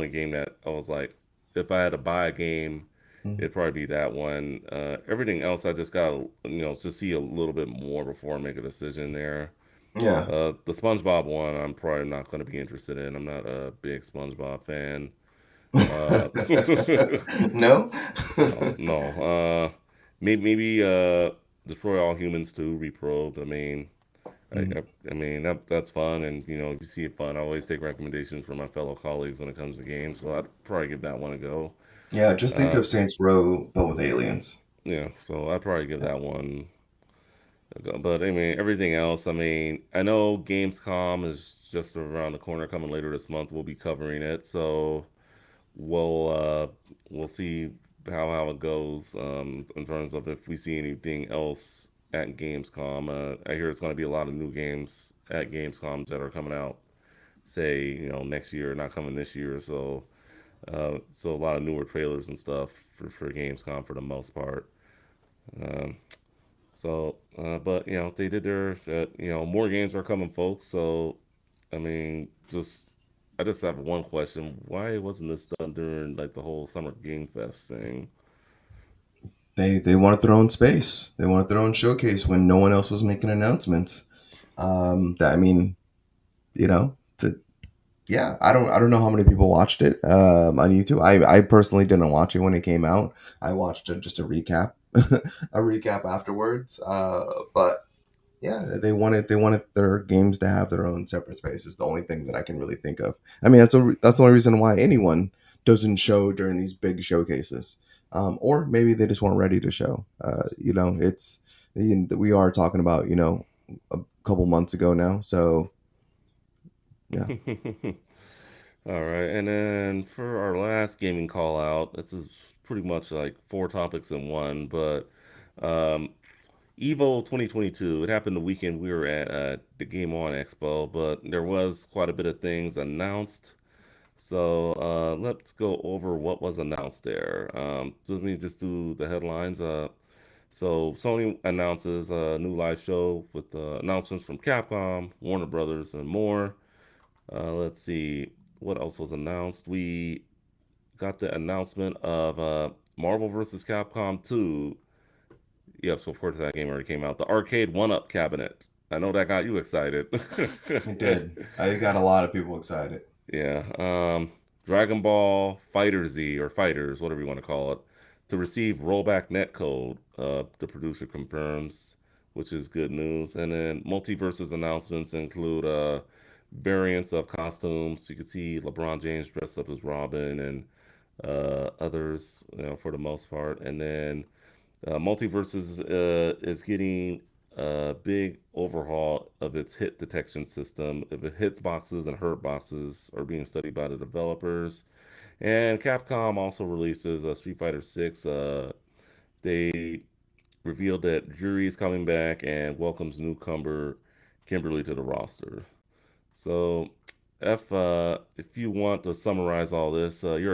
game that I was like, if I had to buy a game, Hmm. it'd probably be that one. Everything else, I just got to just see a little bit more before I make a decision there. Yeah. The SpongeBob one, I'm probably not going to be interested in. I'm not a big SpongeBob fan. Uh, No. no, no. Maybe Destroy All Humans 2, Reprobed. Mm. I mean that's fun, and if you see it fun, I always take recommendations from my fellow colleagues when it comes to games. So I'd probably give that one a go. Yeah, just think Uh, of Saints Row, but with aliens. yeah, so I'd probably give Yeah. that one a go. But I mean everything else. I mean I know Gamescom is just around the corner, coming later this month. We'll be covering it, so we'll uh, we'll see how it goes in terms of if we see anything else at Gamescom. I hear it's going to be a lot of new games at Gamescom that are coming out, say next year, not coming this year. So a lot of newer trailers and stuff for Gamescom for the most part. Um, but they did their more games are coming, folks. So I mean, I just have one question: why wasn't this done during like the whole Summer Game Fest thing? They wanted their own space. They wanted their own showcase when no one else was making announcements. That I mean, to yeah, I don't know how many people watched it on YouTube. I personally didn't watch it when it came out. I watched just a recap a recap afterwards. But yeah, they wanted their games to have their own separate spaces. The only thing that I can really think of. I mean, that's the only reason why anyone doesn't show during these big showcases, or maybe they just weren't ready to show. It's we are talking about a couple months ago now, so yeah. All right, and then for our last gaming call out, this is pretty much like four topics in one, but um, Evo 2022. It happened the weekend we were at the Game On Expo, but there was quite a bit of things announced. So let's go over what was announced there. So let me just do the headlines. So Sony announces a new live show with announcements from Capcom, Warner Brothers, and more. Let's see what else was announced. We got the announcement of Marvel vs. Capcom 2. Yep, so of course that game already came out. The arcade one-up cabinet. I know that got you excited. It did. I got a lot of people excited. Yeah. Dragon Ball Fighter Z or Fighters, whatever you want to call it, to receive rollback netcode. The producer confirms, which is good news. And then multiverses announcements include variants of costumes. You could see LeBron James dressed up as Robin and others, for the most part. And then Multiverses is getting a big overhaul of its hit detection system. If it hits boxes and hurt boxes are being studied by the developers. And Capcom also releases Street Fighter 6. They revealed that Jury is coming back and welcomes newcomer Kimberly to the roster. So, if you want to summarize all this, you're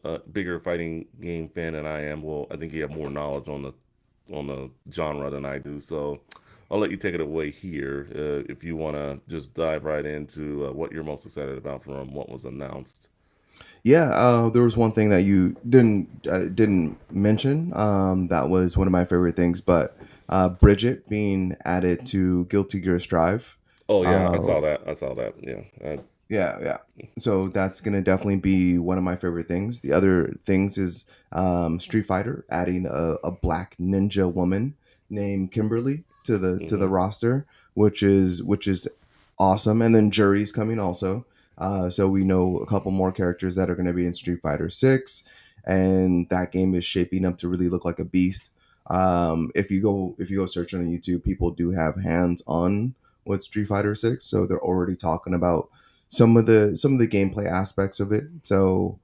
a bigger fighting game fan than I am. Well, I think you have more knowledge on the genre than I do. So, I'll let you take it away here. If you want to just dive right into what you're most excited about from what was announced. Yeah, there was one thing that you didn't mention. That was one of my favorite things, but Bridget being added to Guilty Gear Strive. Oh yeah, I Uh, saw that. I saw that. Yeah. yeah, yeah. So that's gonna definitely be one of my favorite things. The other things is Street Fighter adding a black ninja woman named Kimberly to the Hmm. roster, which is awesome. And then Jury's coming also. So we know a couple more characters that are going to be in Street Fighter 6, and that game is shaping up to really look like a beast. If you go search on YouTube, people do have hands on with Street Fighter 6, so they're already talking about some of the gameplay aspects of it. So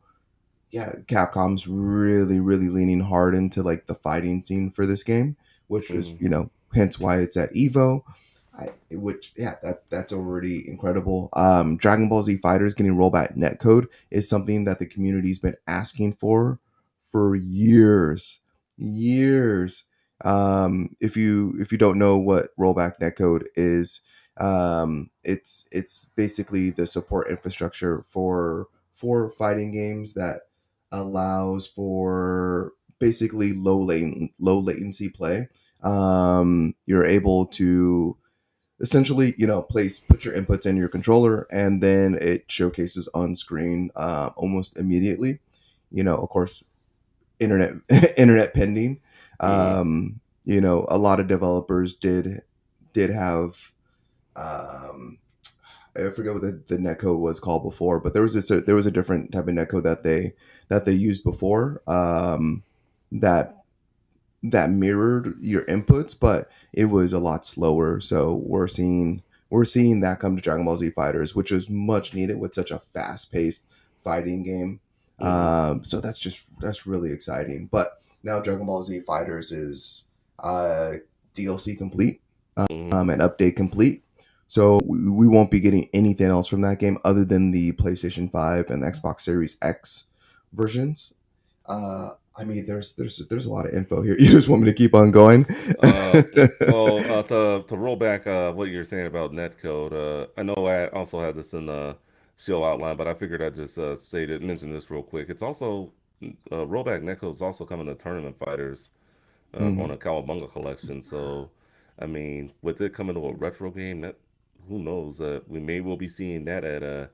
yeah, Capcom's really really leaning hard into like the fighting scene for this game, which was Hmm. hence why it's at Evo. Which yeah, that's already incredible. Dragon Ball Z Fighters getting rollback netcode is something that the community's been asking for years, years. If you don't know what rollback netcode is, it's basically the support infrastructure for fighting games that allows for basically low latency play. You're able to essentially place put your inputs in your controller, and then it showcases on screen almost immediately. Of course, internet internet pending. Hmm. A lot of developers did have um I forget what the netcode was called before, but there was a different type of netcode that they used before, that that mirrored your inputs, but it was a lot slower. So we're seeing that come to Dragon Ball Z Fighters, which is much needed with such a fast paced fighting game. Hmm. So that's really exciting. But now Dragon Ball Z Fighters is uh, DLC complete, Hmm. and update complete. So we won't be getting anything else from that game other than the PlayStation 5 and Xbox Series X versions. uh, I mean, there's a lot of info here. You just want me to keep on going? Uh, to roll back what you're saying about netcode, I know I also had this in the show outline, but I figured I'd just mention this real quick. It's also rollback netcode is also coming to tournament fighters on Mhm. a Cowabunga collection. So, I mean, with it coming to a retro game, that who knows? We may well be seeing that at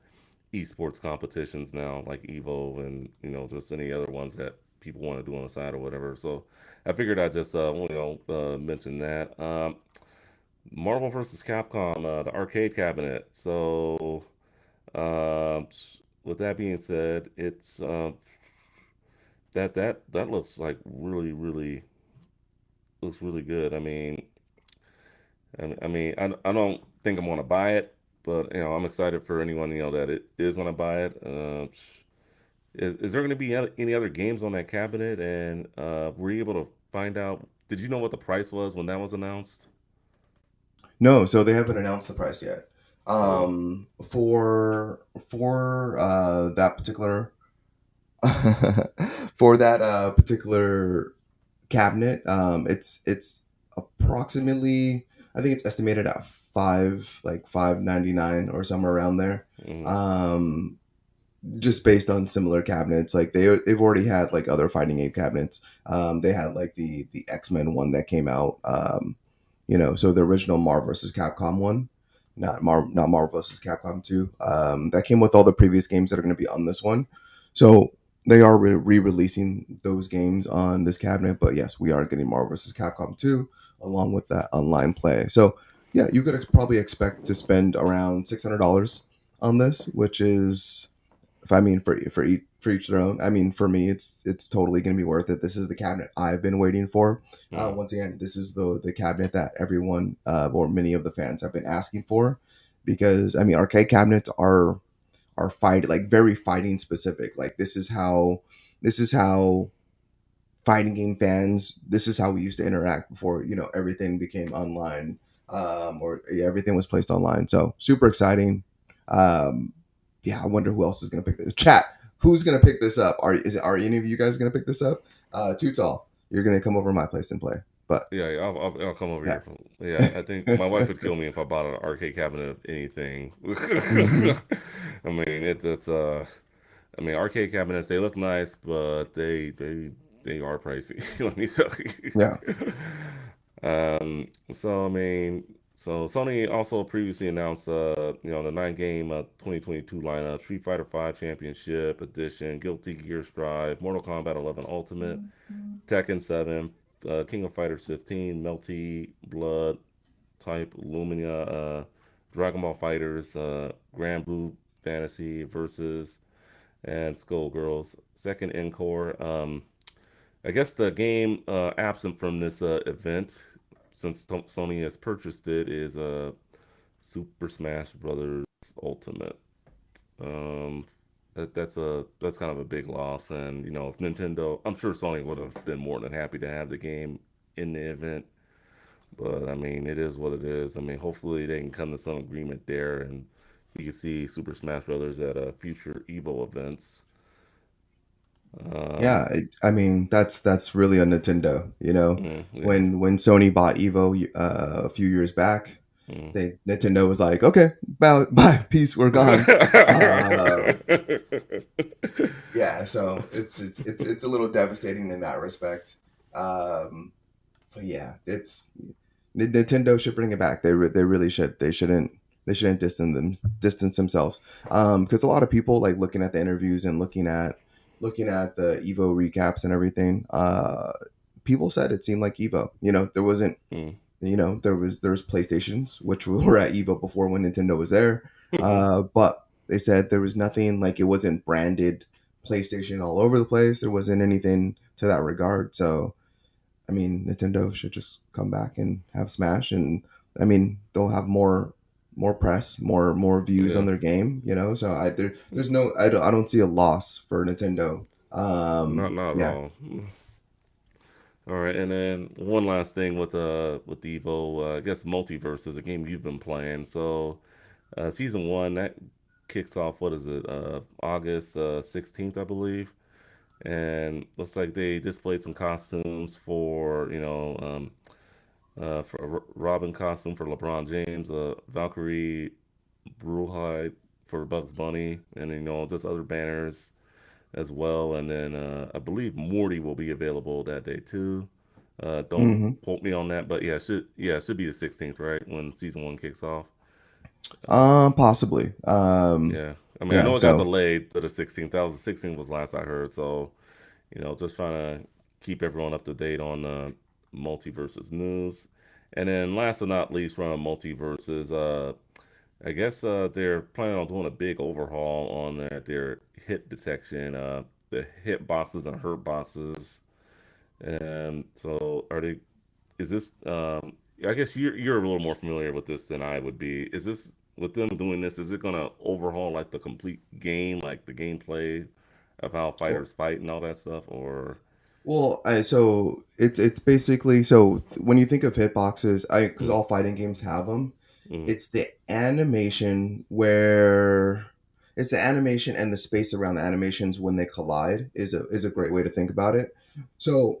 esports competitions now, like Evo and just any other ones that people want to do on the side or whatever. So I figured I'd just mention that. Marvel versus Capcom, the arcade cabinet. So um, with that being said, it's that looks like really looks really good. I don't think I'm gonna buy it, but I'm excited for anyone that it is gonna buy it. Is there gonna be any other games on that cabinet? And were you able to find out? Did you know what the price was when that was announced? No, so they haven't announced the price yet. Oh, For that particular for that particular cabinet, it's approximately, I think it's estimated at 599 or somewhere around there. mm, Um, just based on similar cabinets, like they've already had like other fighting game cabinets. They had like the X-Men one that came out. So the original Marvel vs. Capcom one, not Marvel vs. Capcom 2. That came with all the previous games that are going to be on this one. So they are re-releasing those games on this cabinet. But yes, we are getting Marvel vs. Capcom 2 along with that online play. So yeah, you could probably expect to spend around $600 on this, which is, if I mean, for each their own. I mean, for me, it's totally going to be worth it. This is the cabinet I've been waiting for. mm, Once again, this is the cabinet that everyone, or many of the fans, have been asking for, because I mean, arcade cabinets are very fighting specific. Like this is how fighting game fans. This is how we used to interact before everything became online, or yeah, everything was placed online. So super exciting. Um, yeah, I wonder who else is going to pick this. Chat, who's going to pick this up? Are any of you guys going to pick this up? Too tall. You're going to come over to my place and play. But yeah, I'll come over yeah. here. Yeah, I think my wife would kill me if I bought an arcade cabinet of anything. Hmm. I mean, it's arcade cabinets, they look nice, but they are pricey. Let me tell Yeah. you. So so Sony also previously announced, the nine-game 2022 lineup: Street Fighter V Championship Edition, Guilty Gear Strive, Mortal Kombat 11 Ultimate, Tekken 7, King of Fighters 15, Melty Blood, Type Lumina, Dragon Ball Fighters, Grand Blue Fantasy versus and Skullgirls. Second Encore. I guess the game absent from this event, since Sony has purchased it, is Super Smash Brothers Ultimate. Um, that's kind of a big loss, and if Nintendo, I'm sure Sony would have been more than happy to have the game in the event, but I mean, it is what it is. I mean, hopefully they can come to some agreement there, and you can see Super Smash Brothers at future Evo events. Um, Yeah, I mean that's really a Nintendo. yeah. When Sony bought Evo a few years back, Mm. they Nintendo was like, okay, bye, peace, we're gone. Uh, yeah, so it's a little devastating in that respect. Um, but yeah, Nintendo should bring it back. They really should. They shouldn't distance themselves. Because a lot of people, like, looking at the interviews and looking at the Evo recaps and everything. People said it seemed like Evo. There wasn't. Mm. There was PlayStations which were at Evo before when Nintendo was there. But they said there was nothing, like, it wasn't branded PlayStation all over the place. There wasn't anything to that regard. So I mean, Nintendo should just come back and have Smash, and I mean, they'll have more press, more views Yeah, on their game. So I don't see a loss for Nintendo. not at Yeah. all. All right, and then one last thing with Evo, I guess Multiverse is a game you've been playing. So season one that kicks off. What is it? August 16th, I believe. And looks like they displayed some costumes for for a Robin costume for LeBron James, Valkyrie Brewhide for Bugs Bunny, and just other banners as well. And then I believe Morty will be available that day too. Don't Hmm. quote me on that, but it should be the 16th, right, when season one kicks off. Possibly. Yeah, I mean I Yeah. know it got So delayed to the 16th. That was the 16th was last I heard. So Just trying to keep everyone up to date on multiverses news. And then last but not least, from multiverses, I guess they're planning on doing a big overhaul on their hit detection, the hit boxes and hurt boxes. And so, are they? Is this? I guess you're a little more familiar with this than I would be. Is this with them doing this? Is it gonna overhaul like the complete game, like the gameplay of how Well, fighters fight and all that stuff, or? so it's basically, so when you think of hitboxes, I because Mm, all fighting games have them. mm, It's the animation where it's the animation and the space around the animations when they collide is a great way to think about it. So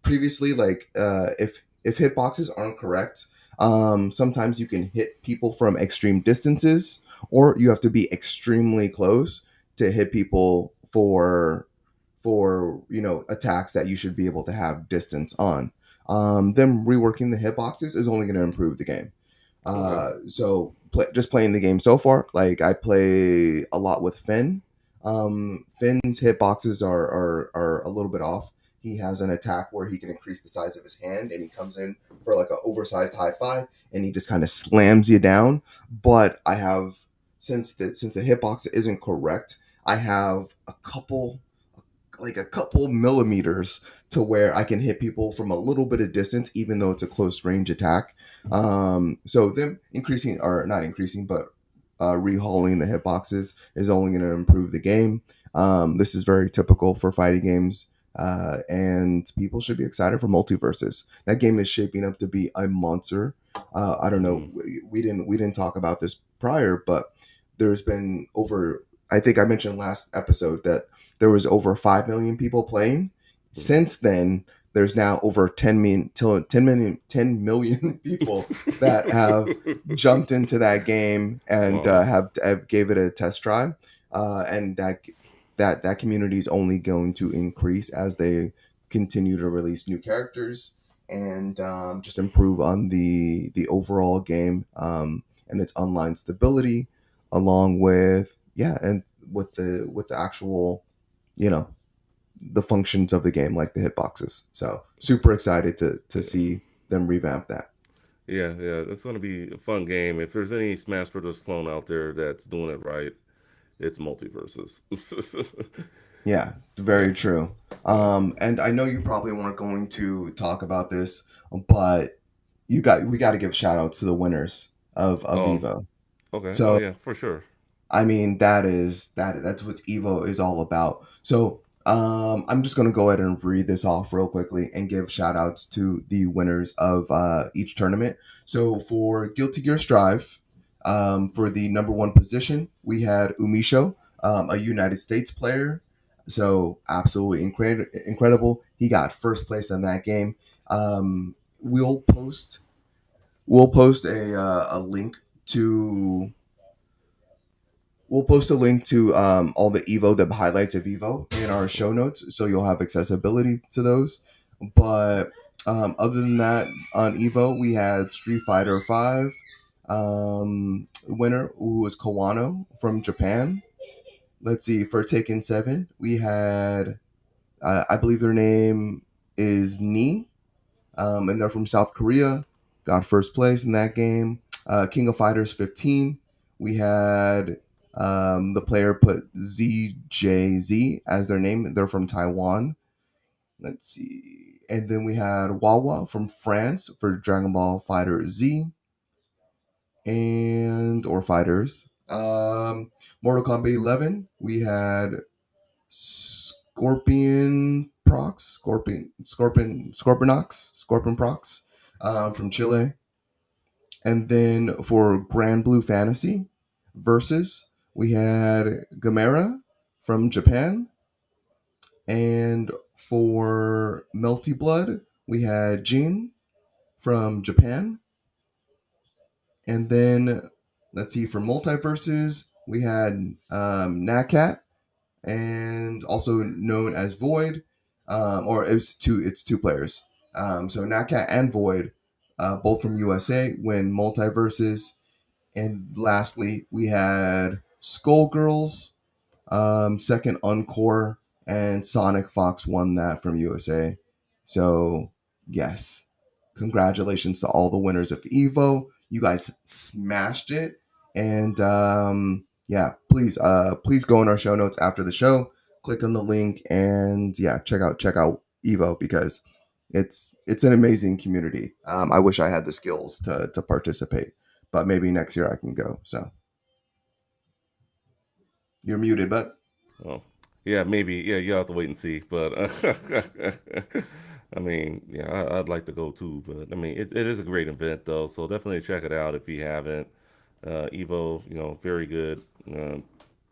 previously, like if hitboxes aren't correct, sometimes you can hit people from extreme distances, or you have to be extremely close to hit people for attacks that you should be able to have distance on. Them reworking the hitboxes is only going to improve the game. okay. Just playing the game so far, like I play a lot with Finn. Finn's hitboxes are a little bit off. He has an attack where he can increase the size of his hand, and he comes in for like an oversized high five, and he just kind of slams you down. But I have since the hitbox isn't correct, I have a couple millimeters to where I can hit people from a little bit of distance, even though it's a close range attack. So them increasing, or not increasing, but rehauling the hitboxes is only going to improve the game. This is very typical for fighting games. And people should be excited for multiverses. That game is shaping up to be a monster. I don't know. Mm, We didn't talk about this prior, but there's been over. I think I mentioned last episode that there was over 5 million people playing. mm. Since then, there's now over 10 million people that have jumped into that game and Wow. have gave it a test drive. And that community is only going to increase as they continue to release new characters and just improve on the overall game and its online stability, along with and with the actual you know the functions of the game, like the hitboxes. So super excited to Yeah. see them revamp that. Yeah, yeah, it's gonna be a fun game. If there's any Smash Brothers clone out there that's doing it right, it's multiverses. Yeah, Yeah, very true. yeah. And I know you probably weren't going to talk about this, but we got to give shout outs to the winners of Oh, Evo. okay. Oh, So yeah, for sure. I mean, that's what Evo is all about. So I'm just gonna go ahead and read this off real quickly and give shout outs to the winners of each tournament. So for Guilty Gear Strive, for the number one position, we had Umisho, a United States player. So absolutely incredible. He got first place in that game. Um, we'll post we'll post a link to We'll post a link to all the highlights of Evo in our show notes, so you'll have accessibility to those. But other than that, on Evo, we had Street Fighter Five winner, who was Kawano from Japan. Let's see, for Taken 7, we had, I believe their name is Ni, and they're from South Korea. Got first place in that game. King of Fighters 15, we had the player put ZJZ as their name. They're from Taiwan. Let's see. And then we had Wawa from France for Dragon Ball Fighter Z and or fighters. Mortal Kombat 11, we had Scorpion Prox from Chile. And then for Grand Blue Fantasy versus, we had Gamera from Japan. And for Melty Blood, we had Jin from Japan. And then let's see, for Multiverses, we had Nakat, and also known as Void, or it's two players. So Nakat and Void, both from USA, win Multiverses. And lastly, we had Skullgirls, second Encore. and Sonic Fox won that from USA. So yes, congratulations to all the winners of Evo. You guys smashed it, and yeah, please go in our show notes after the show, click on the link, and yeah, check out Evo because it's an amazing community. I wish I had the skills to participate, but maybe next year I can go. So you're muted, but Well, yeah, maybe. Yeah, you have to wait and see. But I mean, yeah, I'd like to go too. But I mean, it is a great event though, so definitely check it out if you haven't. Evo, very good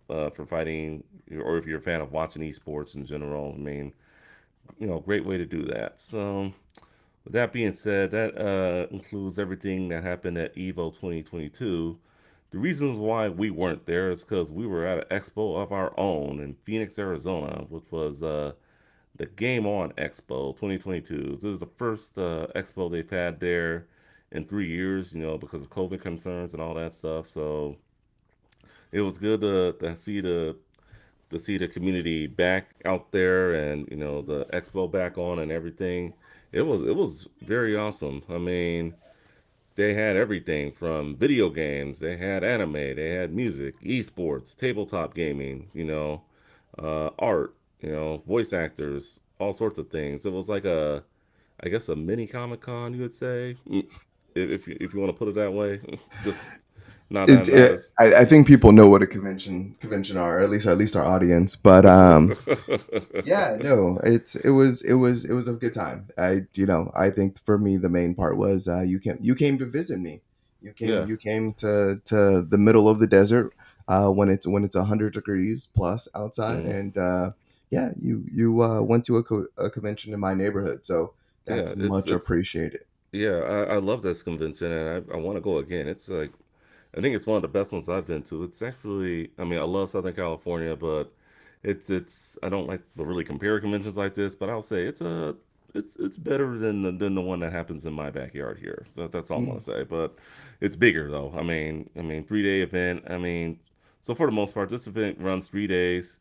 for fighting, or if you're a fan of watching esports in general. I mean, great way to do that. So, with that being said, that includes everything that happened at Evo 2022. The reasons why we weren't there is because we were at an expo of our own in Phoenix, Arizona, which was the Game On Expo 2022. This is the first expo they've had there in 3 years, because of COVID concerns and all that stuff. So it was good to see the community back out there and the expo back on and everything. It was very awesome. I mean, they had everything from video games, they had anime, they had music, esports, tabletop gaming, art, voice actors, all sorts of things. It was like I guess a mini Comic Con, you would say, if you want to put it that way. Just not it, not it as. I think people know what a convention are, or at least our audience. But yeah, no, it was a good time. I think for me the main part was you came to visit me. You came Yeah. you came to the middle of the desert when it's 100 degrees plus outside, Mhm. and yeah, you went to a convention in my neighborhood, so Yeah, that's it's much it's appreciated. yeah, I love this convention and I want to go again. It's like I think it's one of the best ones I've been to. It's actually, I mean, I love Southern California, but it's I don't like to really compare conventions like this, but I'll say it's better than the one that happens in my backyard here. That's all I'm gonna Mm. say. But it's bigger though. I mean 3 day event. I mean, so for the most part, this event runs 3 days.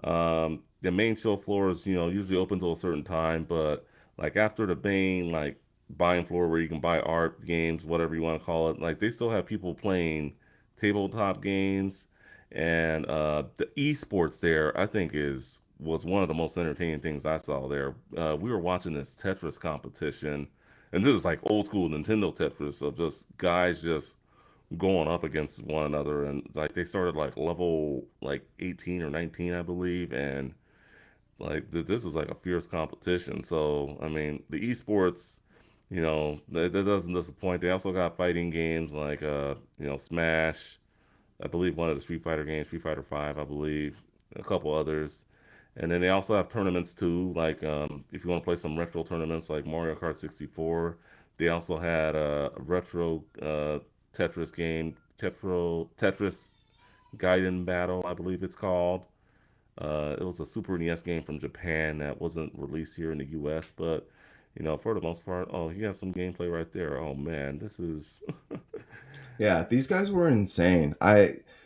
The main show floor is usually open till a certain time, but like after the main like buying floor where you can buy art, games, whatever you want to call it. Like they still have people playing tabletop games, and the esports there. I think is was one of the most entertaining things I saw there. We were watching this Tetris competition, and this is like old school Nintendo Tetris of just guys just going up against one another, and like they started like level like 18 or 19, I believe, and like this is like a fierce competition. So I mean, the esports, that doesn't disappoint. They also got fighting games like Smash. I believe one of the Street Fighter games, Street Fighter Five, I believe, a couple others. And then they also have tournaments too, like if you want to play some retro tournaments like Mario Kart 64. They also had a retro Tetris game, Tetris Gaiden Battle, I believe it's called. It was a Super NES game from Japan that wasn't released here in the US, but for the most part, oh, you got some gameplay right there. Oh man, this is Yeah, these guys were insane.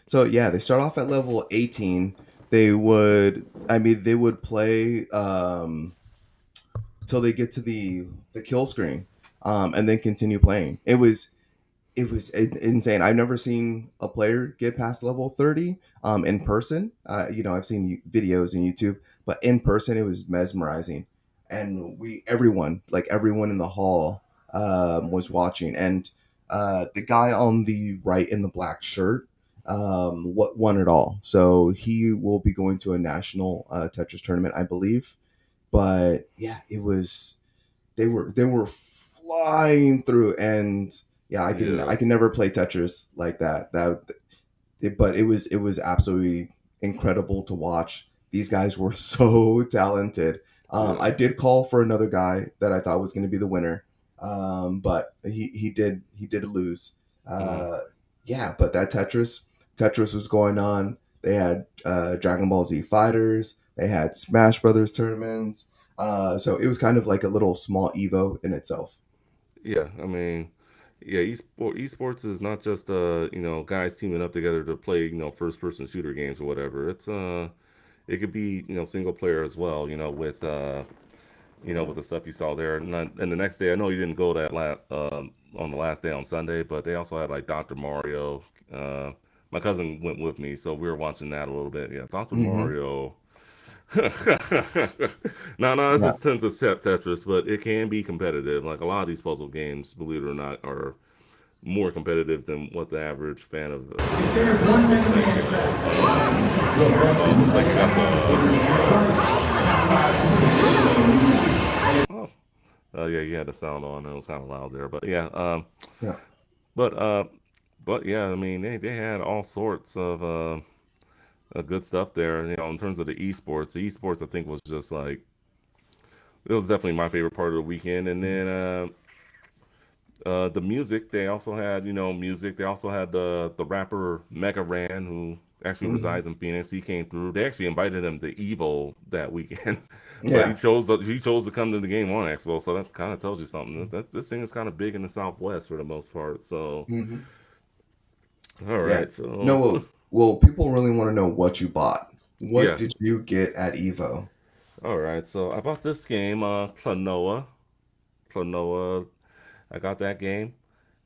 So yeah, they start off at level 18. They would play till they get to the kill screen, and then continue playing. It was insane. I've never seen a player get past level 30 in person. I've seen videos in YouTube, but in person it was mesmerizing. And everyone in the hall was watching. And the guy on the right in the black shirt what won it all. So he will be going to a national Tetris tournament, I believe. But yeah, they were flying through, and yeah, I can yeah, I can never play Tetris like that. But it was absolutely incredible to watch. These guys were so talented. yeah. I did call for another guy that I thought was going to be the winner, but he did lose. Mm. Uh, yeah, but that Tetris was going on. They had Dragon Ball Z Fighters. They had Smash Brothers tournaments. So it was kind of like a little small Evo in itself. Yeah, I mean, yeah, esports is not just guys teaming up together to play first person shooter games or whatever. it could be single player as well. With the stuff you saw there. And the next day, I know you didn't go on the last day on Sunday, but they also had like Dr. Mario. Uh, my cousin went with me, so we were watching that a little bit. Yeah, Dr. Hmm. Mario. No, it's Yeah. just tends to Tetris, but it can be competitive. Like a lot of these puzzle games, believe it or not, are more competitive than what the average fan of that game is. Looks like you got oh, yeah, you had the sound on. It was kind of loud there, but yeah, Yeah. but uh, but yeah, I mean, they had all sorts of good stuff there. In terms of the esports, I think was just like it was definitely my favorite part of the weekend. And then the music, they also had music. They also had the rapper Mega Ran, who actually Hmm. resides in Phoenix. He came through. They actually invited him to Evo that weekend, but he Yeah. chose to come to the Game On Expo. So that kind of tells you something. This thing is kind of big in the Southwest for the most part. So Hmm. all Yeah. right, so No, well, people really want to know what you bought. What yeah, did you get at Evo? all right. So I bought this game, Klonoa. Klonoa. I got that game.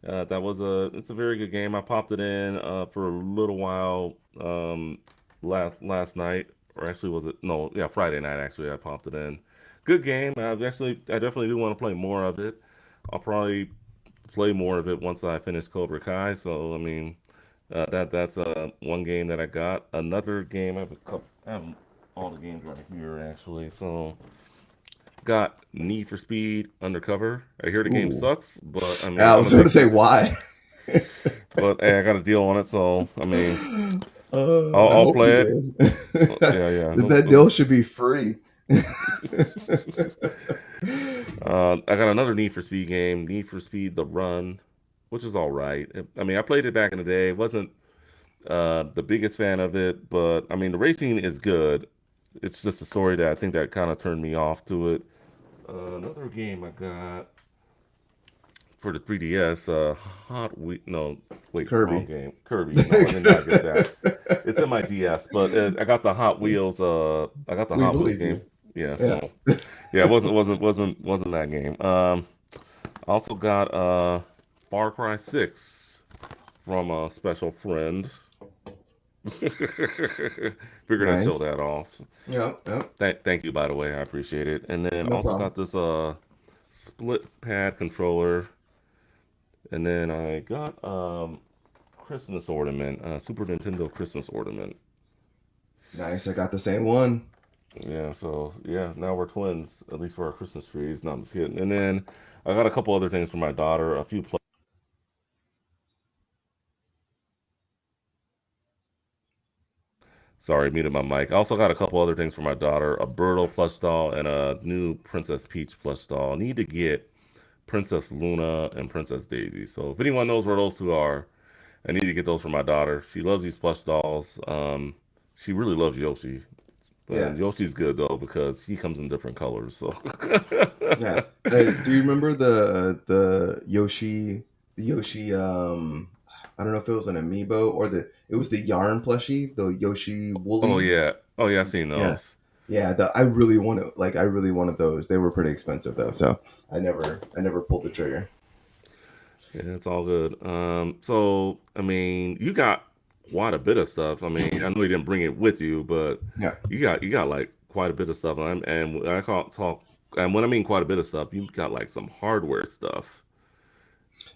It's a very good game. I popped it in for a little while last night, or actually was it? No, yeah, Friday night. Actually, I popped it in. Good game. I definitely do want to play more of it. I'll probably play more of it once I finish Cobra Kai. So I mean, that's one game that I got. Another game. I have all the games right here actually. So got Need for Speed Undercover. I hear the game Ooh. sucks, but I mean, I I'm was gonna going to take say the. why. But hey, I got a deal on it, so I mean, I I'll hope you play it. did. Yeah, yeah. That deal should be free. I got another Need for Speed game, Need for Speed The Run, which is all right. I mean, I played it back in the day. Wasn't the biggest fan of it, but I mean, the racing is good. It's just a story that I think that kind of turned me off to it. Another game I got for the 3DS, no, wait, wrong Kirby. game. Kirby. No, I did not get that. It's in my DS, but I got the Hot Wheels. I got the We Hot Wheels believe game. you. Yeah, Yeah. no, yeah, it wasn't that game. I also got Far Cry 6 from a special friend. Figured I'd show Nice. that off. Yep. Yep. Thank you, by the way. I appreciate it. And then No also problem. got this split pad controller. And then I got Christmas ornament, Super Nintendo Christmas ornament. Nice. I got the same one. Yeah, so yeah, now we're twins, at least for our Christmas trees. No, I'm just kidding. And then I got a couple other things for my daughter, a few sorry, muted my mic. I also got a couple other things for my daughter, a Birdo plush doll and a new Princess Peach plush doll. I need to get Princess Luna and Princess Daisy. So if anyone knows where those two are, I need to get those for my daughter. She loves these plush dolls. She really loves Yoshi. Yeah. But Yoshi's good though because he comes in different colors. So Yeah. Do you remember the Yoshi I don't know if it was an amiibo or it was the yarn plushie, the Yoshi oh woolly. yeah, oh yeah, I've seen Yeah. those. Yeah, I really wanted those. They were pretty expensive though, so I never pulled the trigger. Yeah, it's all good. So I mean, you got quite a bit of stuff. I mean, I know you didn't bring it with you, but Yeah. you got like quite a bit of stuff. And when I call talk, and when I mean quite a bit of stuff, you got like some hardware stuff.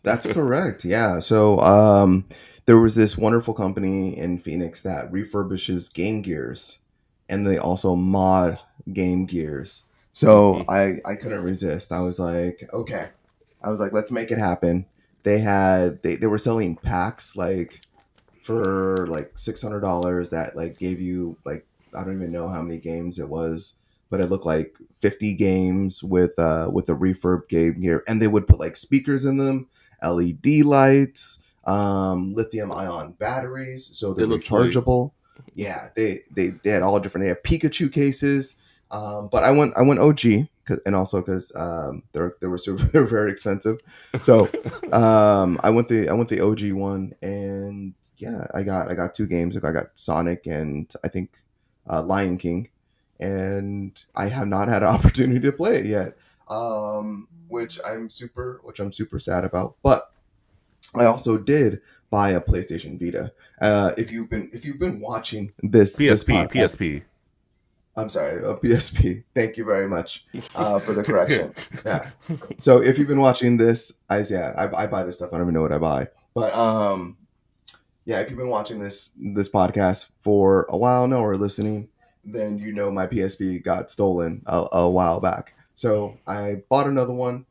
That's correct. Yeah. So there was this wonderful company in Phoenix that refurbishes Game Gears, and they also mod Game Gears. So I couldn't resist. I was like, okay. I was like, let's make it happen. They were selling packs like for like $600 that like gave you like I don't even know how many games it was, but it looked like 50 games with the refurb game gear, and they would put like speakers in them, LED lights, lithium ion batteries, so they're It looks sweet. rechargeable. Yeah, they had all different. They have Pikachu cases, but I went OG, and also because they were super, they were very expensive, so I went the OG one, and yeah, I got two games. I got Sonic and I think Lion King, and I have not had an opportunity to play it yet, which I'm super sad about. But I also did buy a PlayStation Vita. If you've been watching this PSP, podcast, PSP. I'm sorry, a PSP. Thank you very much for the correction. Yeah. So if you've been watching this, I buy this stuff. I don't even know what I buy, but yeah, if you've been watching this podcast for a while now or listening, then you know my PSP got stolen a while back. So I bought another one,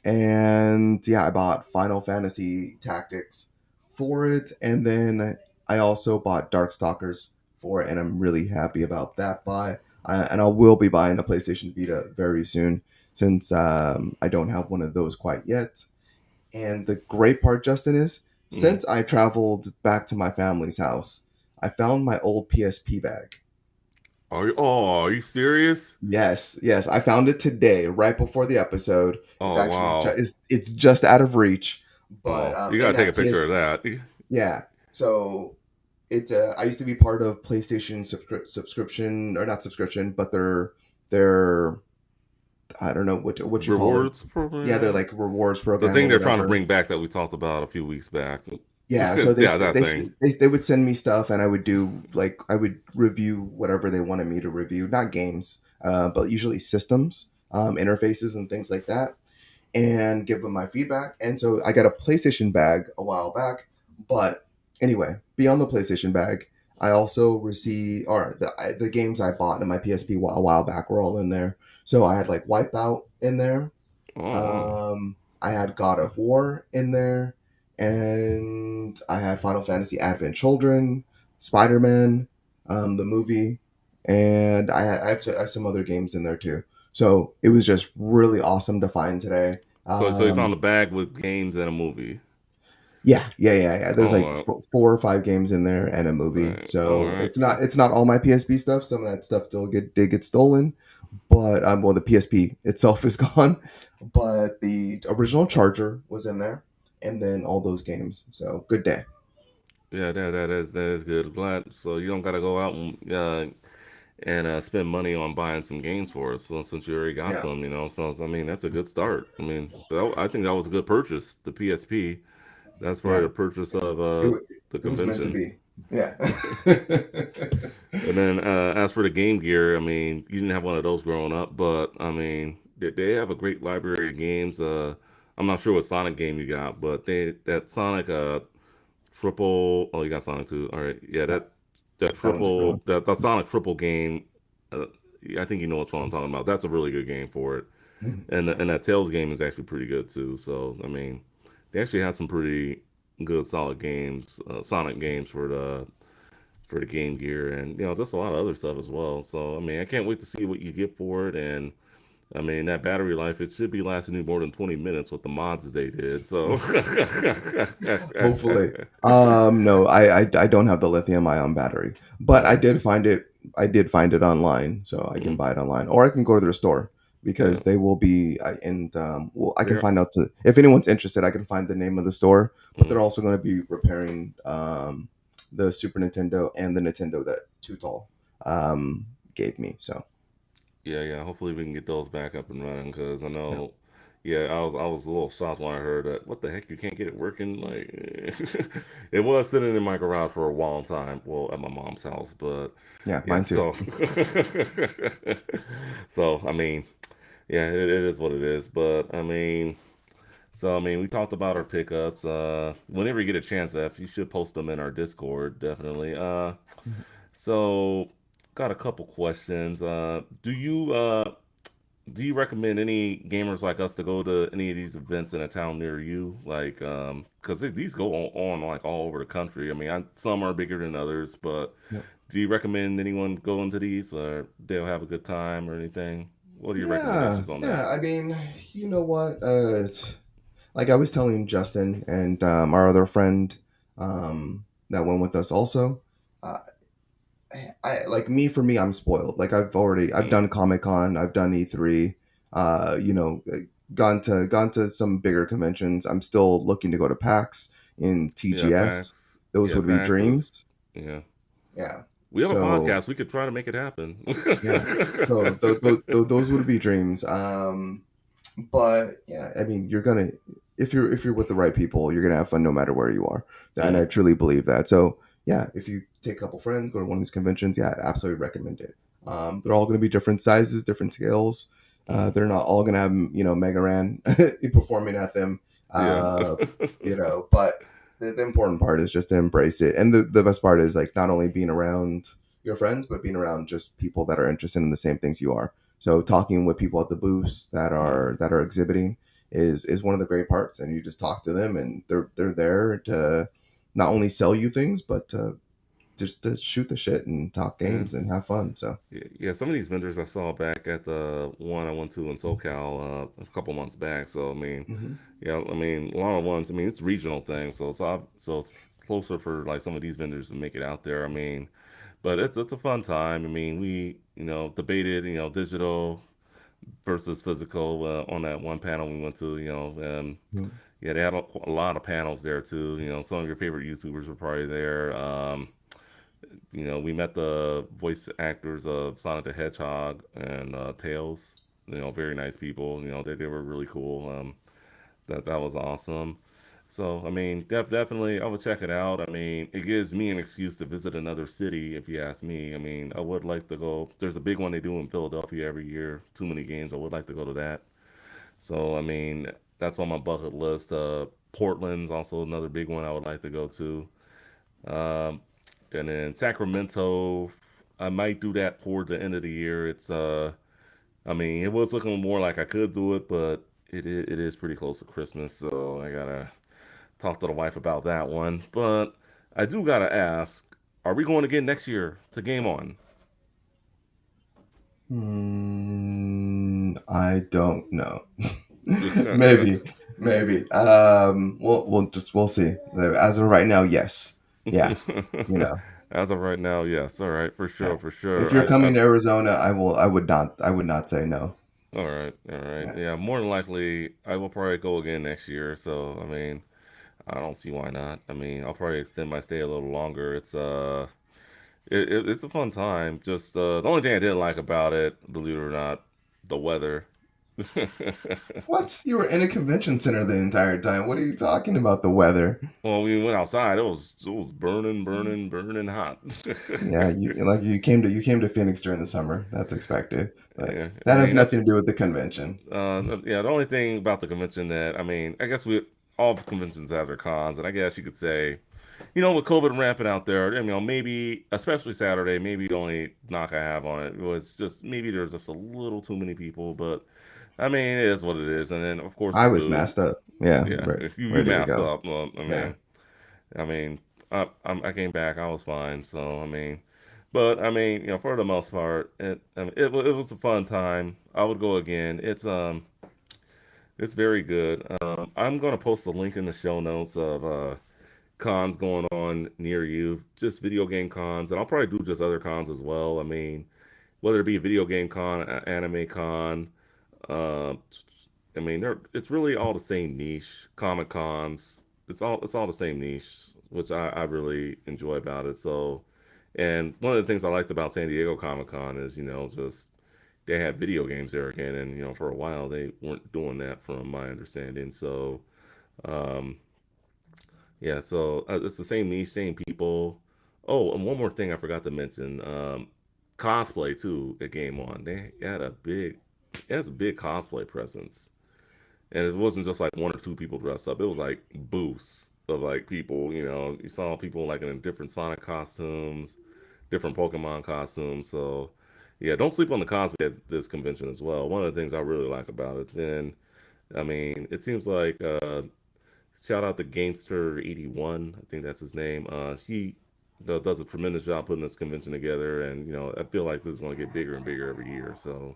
and yeah, I bought Final Fantasy Tactics for it, and then I also bought Darkstalkers for it, and I'm really happy about that buy. And I will be buying a PlayStation Vita very soon, since I don't have one of those quite yet. And the great part, Justin, is Mhm. since I traveled back to my family's house, I found my old PSP bag. Are you serious? Yes, yes, I found it today, right before the episode. It's Oh actually wow. it's just out of reach, but Oh, you in gotta take a that PS, picture of that. yeah. So it I used to be part of PlayStation subscription, or not subscription, but their I don't know what you call it. Rewards Yeah, they're program. like rewards The program thing or they're trying to whatever. bring back that we talked about a few weeks back. Yeah, so Yeah, that thing. they would send me stuff, and I would do, like, I would review whatever they wanted me to review, not games, but usually systems, interfaces, and things like that, and give them my feedback. And so I got a PlayStation bag a while back, but anyway, beyond the PlayStation bag, I also received, or the games I bought in my PSP a while back were all in there. So I had like Wipeout in there, Oh wow. I had God of War in there, and I had Final Fantasy Advent Children, Spider Man, the movie, and I have some other games in there too. So it was just really awesome to find today. So you found a bag with games and a movie. Yeah. There's Oh like four or five games in there and a movie. right. All So right. it's not all my PSP stuff. Some of that stuff did get stolen, but well, the PSP itself is gone, but the original charger was in there, and then all those games. So good day. Yeah, that is good. Glad. So you don't gotta go out and spend money on buying some games for us. So since you already got Yeah, some, so I mean that's a good start. I mean, I think that was a good purchase. The PSP. That's probably yeah. the purchase of the It was meant to convention. be. Yeah. And then as for the Game Gear, I mean, you didn't have one of those growing up, but I mean, they have a great library of games. I'm not sure what Sonic game you got, but that Sonic triple. Oh, you got Sonic 2. All right, yeah, Yeah, that that one's a good one. that Sonic triple game. Uh, I think you know what I'm talking about. That's a really good game for it, Mhm. and that Tails game is actually pretty good too. So I mean, they actually have some pretty good solid games, Sonic games for the Game Gear, and just a lot of other stuff as well. So I mean, I can't wait to see what you get for it, and I mean that battery life, it should be lasting you more than 20 minutes with the mods they did. So Hopefully. No, I don't have the lithium ion battery, but yeah, I did find it online, so I can mm, buy it online, or I can go to their store, yeah, because they will be, and well, I can there. find out if anyone's interested. I can find the name of the store, but Mm, they're also going to be repairing the Super Nintendo and the Nintendo that Tutal gave me. So yeah. Hopefully we can get those back up and running because I yeah, know. Yeah, I was a little shocked when I heard that. What the heck? You can't get it working? Like, it was sitting in my garage for a long time. Well, at my mom's house, but yeah, yeah. mine too. So, so I mean, yeah, it is what it is. But I mean, so I mean, we talked about our pickups. Whenever you get a chance, F, you should post them in our Discord, definitely. So got a couple questions. Do you recommend any gamers like us to go to any of these events in a town near you? Like, because these go on like all over the country. I mean, some are bigger than others, but Yeah. do you recommend anyone going to these, or they'll have a good time or anything? What are your recommendations on that? Yeah. I mean, you know what? Like I was telling Justin and our other friend that went with us also. Uh, I like me for me, I'm spoiled. Like I've Mm. done Comic Con, I've done E3, you know, gone to some bigger conventions. I'm still looking to go to PAX in Yeah, TGS. PAX. Those Yeah, would be PAX is. dreams. Yeah. Yeah. We have a So podcast. We could try to make it happen. yeah, so those would be dreams. But yeah, I mean, you're gonna if you're with the right people, you're gonna have fun no matter where you are, and I Mm, truly believe that. So yeah, if you take a couple friends, go to one of these conventions, yeah, I'd absolutely recommend it. They're all gonna be different sizes, different scales. mm. They're not all gonna have Mega Ran performing at them. Yeah. Uh, but the important part is just to embrace it, and the best part is like not only being around your friends, but being around just people that are interested in the same things you are. So talking with people at the booths Mm. that are exhibiting is one of the great parts, and you just talk to them, and they're there to not only sell you things, but to just to shoot the shit and talk Yeah. games and have fun. So Yeah, some of these vendors I saw back at the one I went to in SoCal a couple months back. So I mean, mhm. yeah, I mean a lot of ones. I mean it's regional thing, so so it's closer for like some of these vendors to make it out there. I mean, but it's a fun time. I mean, we debated digital versus physical on that one panel we went to. Yeah, they had a lot of panels there too. Some of your favorite YouTubers were probably there. We met the voice actors of Sonic the Hedgehog and Tails. Very nice people. They were really cool. That was awesome. So I mean, definitely, I would check it out. I mean, it gives me an excuse to visit another city, if you ask me. I mean, I would like to go. There's a big one they do in Philadelphia every year. Too many games. I would like to go to that. So I mean, that's on my bucket list. Portland's also another big one I would like to go to. Um, and then Sacramento, I might do that toward the end of the year. I mean, it was looking more like I could do it, but it is pretty close to Christmas, so I gotta talk to the wife about that one. But I do gotta ask, are we going again next year to Game On? I don't know. maybe, maybe. We'll see. As of right now, yes. Yeah, you know. As of right now, yes. All right, for Yeah. sure, for If sure. you're coming to Arizona, I would not say no. All right, all right. Yeah. Yeah, more than likely, I will probably go again next year. So, I mean, I don't see why not. I mean, I'll probably extend my stay a little longer. It's a fun time. Just the only thing I didn't like about it, believe it or not, the weather. What? You were in a convention center the entire time. What are you talking about? The weather? Well, we went outside. It was burning, burning, burning hot. Yeah, you came to Phoenix during the summer. That's expected, but Yeah, I that has mean that's nothing to do with the convention. yeah. The only thing about the convention that I guess we all conventions have their cons, and I guess you could say, with COVID rampant out there, maybe especially Saturday, maybe the only knock I have on it was just maybe there's just a little too many people, but I mean it is what it is, and then of course the I was food. masked up. Yeah, Yeah, if you ready to mask go. up, well, Yeah. I mean, I came back, I was fine. So I mean, but I mean, for the most part, it was a fun time. I would go again. It's very good. I'm gonna post a link in the show notes of cons going on near you, just video game cons, and I'll probably do just other cons as well. I mean, whether it be a video game con, anime con, uh, I mean, it's really all the same niche. Comic cons, it's all the same niche, which I really enjoy about it. So, and one of the things I liked about San Diego Comic Con is just they had video games there again, and for a while they weren't doing that, from my understanding. So, um, yeah, so it's the same niche, same people. Oh, and one more thing I forgot to mention, cosplay too at Game On. They had it has a big cosplay presence. And it wasn't just like one or two people dressed up. It was like booths of like people. You saw people like in different Sonic costumes, different Pokemon costumes. So yeah, don't sleep on the cosplay at this convention as well. One of the things I really like about it. And I mean, it seems like shout out to Gangster 81. I think that's his name. He does a tremendous job putting this convention together, and I feel like this is going to get bigger and bigger every year. So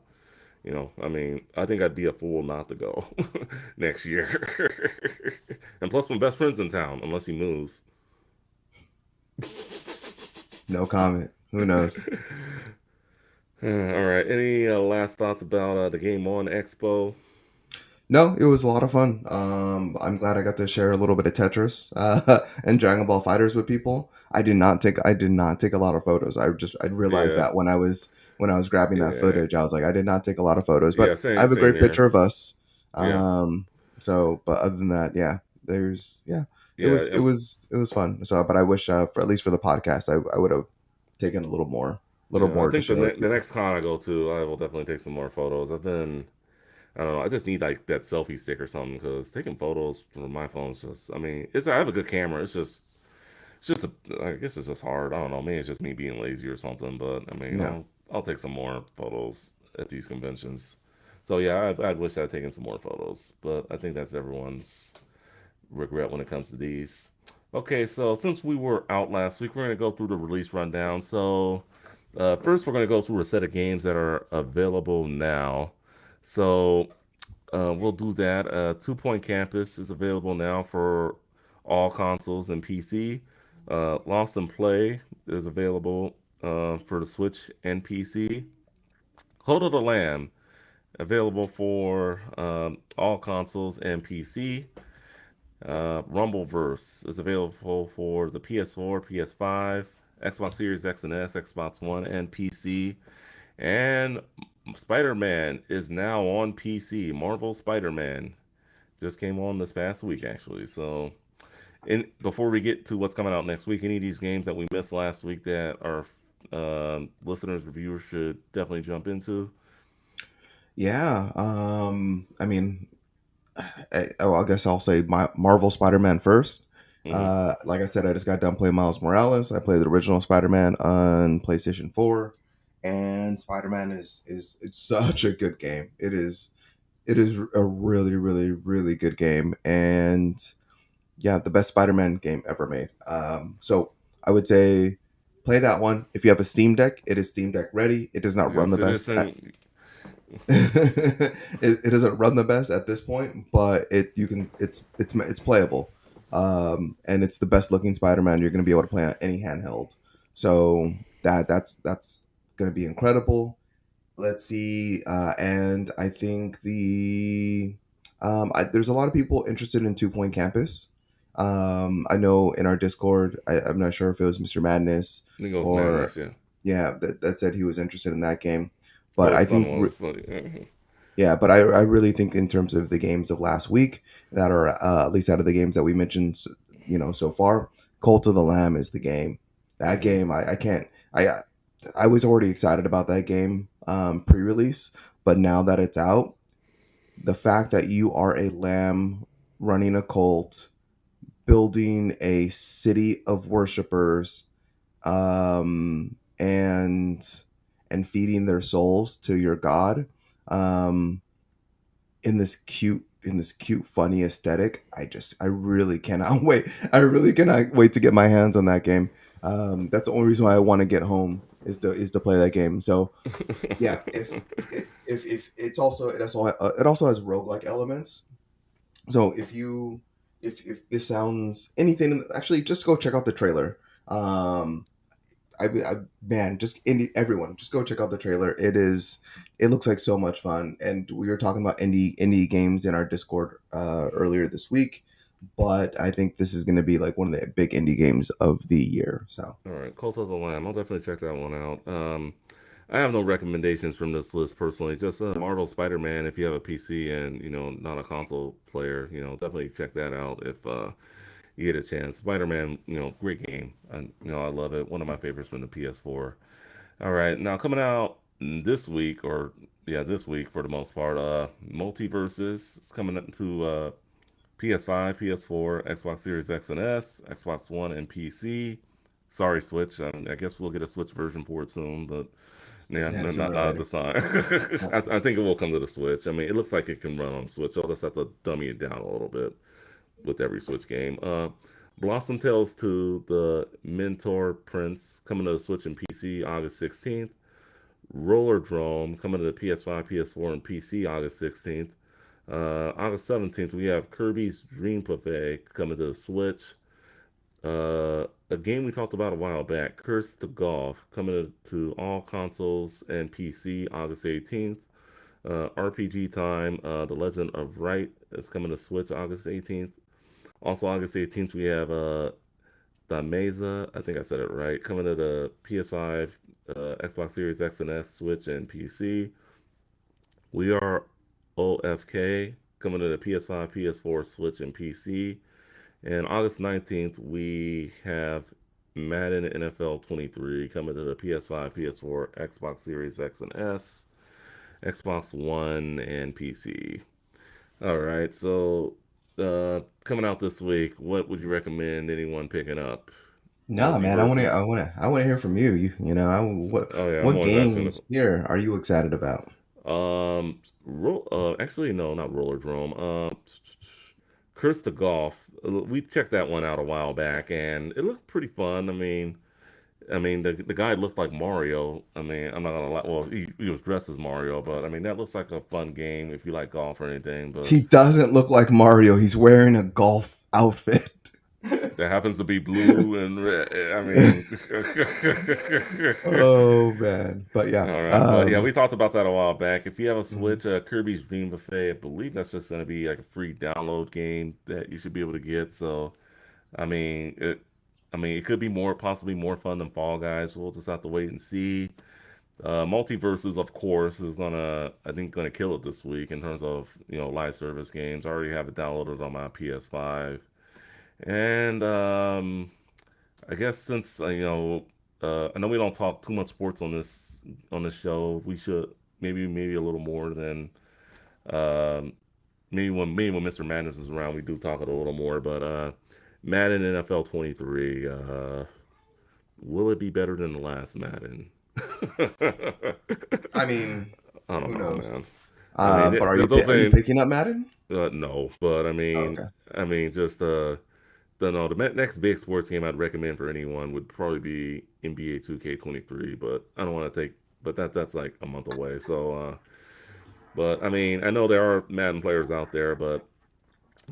I mean, I think I'd be a fool not to go next year. And plus, my best friend's in town, unless he moves. No comment. Who knows? All right. Any last thoughts about the Game On Expo? No, it was a lot of fun. I'm glad I got to share a little bit of Tetris and Dragon Ball Fighters with people. I did not take a lot of photos. I realized Yeah, that when I was grabbing that yeah, footage, I was like, I did not take a lot of photos, yeah. but I Same, have a same great here. picture of us. Yeah, Um, so, but other than that, yeah, there's yeah, yeah. it was fun. So, but I wish for at least for the podcast, I would have taken a little Yeah, I more to think the share with the people. next con I go to, I will definitely take some more photos. I don't know, I just need like that selfie stick or something because taking photos from my phone is just, I mean, I have a good camera. It's just, I guess it's just hard. I don't know, maybe it's just me being lazy or something. But I mean, Yeah. I'll take some more photos at these conventions. So yeah, I'd wish I'd taken some more photos, but I think that's everyone's regret when it comes to these. Okay, so since we were out last week, we're going to go through the release rundown. So, first, we're going to go through a set of games that are available now. So, we'll do that. Two Point Campus is available now for all consoles and PC. Lost and Play is available for the Switch and PC. Code of the Lamb available for all consoles and PC. Rumbleverse is available for the PS4, PS5, Xbox Series X and S, Xbox One, and PC. And Spider Man is now on PC. Marvel Spider Man just came on this past week, actually. So, before we get to what's coming out next week, any of these games that we missed last week that our listeners, reviewers should definitely jump into? Yeah. I mean, I guess I'll say my Marvel Spider-Man first. Hmm. Like I said, I just got done playing Miles Morales. I played the original Spider-Man on PlayStation 4, and Spider-Man is it's such a good game. It is a really really really good game, and yeah, the best Spider-Man game ever made. So I would say play that one. If you have a Steam Deck, it is Steam Deck ready. It does not run Yes, the it best isn't. it doesn't run the best at this point, but it's playable, and it's the best looking Spider-Man you're going to be able to play on any handheld. So that's going to be incredible. Let's see, and I think there's a lot of people interested in Two Point Campus. I know in our Discord, I'm not sure if it was Mr. Madness I think it was or Madness, yeah. yeah, that said he was interested in that game. But But I some think was funny. yeah, but I really think in terms of the games of last week that are at least out of the games that we mentioned, so far, Cult of the Lamb is the game. That Hmm. game, I can't. I was already excited about that game pre-release, but now that it's out, the fact that you are a lamb running a cult, building a city of worshippers, and feeding their souls to your god. Um, in this cute funny aesthetic, I really cannot wait. I really cannot wait to get my hands on that game. That's the only reason why I want to get home is to play that game. So yeah, if it also has roguelike elements. So if this sounds anything, actually just go check out the trailer. um I man, just everyone, just go check out the trailer. It looks like so much fun. And we were talking about indie games in our Discord earlier this week, but I think this is going to be like one of the big indie games of the year. So All right, Cult of the Lamb. I'll definitely check that one out. I have no recommendations from this list personally. Just Marvel Spider-Man. If you have a PC and not a console player, definitely check that out if you get a chance. Spider-Man, great game. I love it. One of my favorites from the PS4. All right, now coming out this week, or yeah, this week for the most part, Multiverses is coming up to PS5, PS4, Xbox Series X and S, Xbox One, and PC. Sorry, Switch. I guess we'll get a Switch version for it soon, but yeah, yeah, sooner not or at later. this time. Yeah. I think it will come to the Switch. I mean, it looks like it can run on Switch. I'll just have to dummy it down a little bit with every Switch game. Blossom Tales 2, the Mentor Prince, coming to the Switch and PC August 16th. Roller Drome coming to the PS5, PS4, and PC August 16th. August 17th, we have Kirby's Dream Buffet coming to the Switch. A game we talked about a while back, Curse to Golf, coming to all consoles and PC August 18th. RPG time. The Legend of Right is coming to Switch August 18th. Also, August 18th, we have the Mesa. I think I said it right. Coming to the PS5, Xbox Series X and S, Switch, and PC. We are OFK coming to the PS5, PS4, Switch, and PC. And August 19th, we have Madden NFL 23 coming to the PS5, PS4, Xbox Series X and S, Xbox One, and PC. All right, so coming out this week, what would you recommend anyone picking up? Nah, man, Multiverses. I want to hear from you. Oh yeah, I'm what always asking. games here are you excited about? Actually, no, not Roller Drome. Curse to Golf. We checked that one out a while back, and it looked pretty fun. I mean, the guy looked like Mario. I mean, I'm not gonna lie. Well, he was dressed as Mario, but I mean, that looks like a fun game if you like golf or anything. But He doesn't look like Mario. He's wearing a golf outfit. that happens to be blue and red. I mean, Oh man, but yeah, all right, but yeah, we um, talked about that a while back. If you have a mhm. Switch, Kirby's Dream Buffet, I believe that's just going to be like a free download game that you should be able to get. So, I mean, it could be more, possibly more fun than Fall Guys. We'll just have to wait and see. Multiverses, of course, is I think, gonna kill it this week in terms of live service games. I already have it downloaded on my PS5, and I guess since I know we don't talk too much sports on this show, we should maybe a little more than um, maybe when Mr. Madness is around, we do talk it a little more. But Madden NFL 23, will it be better than the last Madden? I mean, I don't who know, knows? man. I mean, But those are you ain't picking up Madden? no, but Oh, okay. just the next big sports game I'd recommend for anyone would probably be NBA 2K23, but I don't want to take, but that's like a month away. So, but I mean, I know there are Madden players out there, but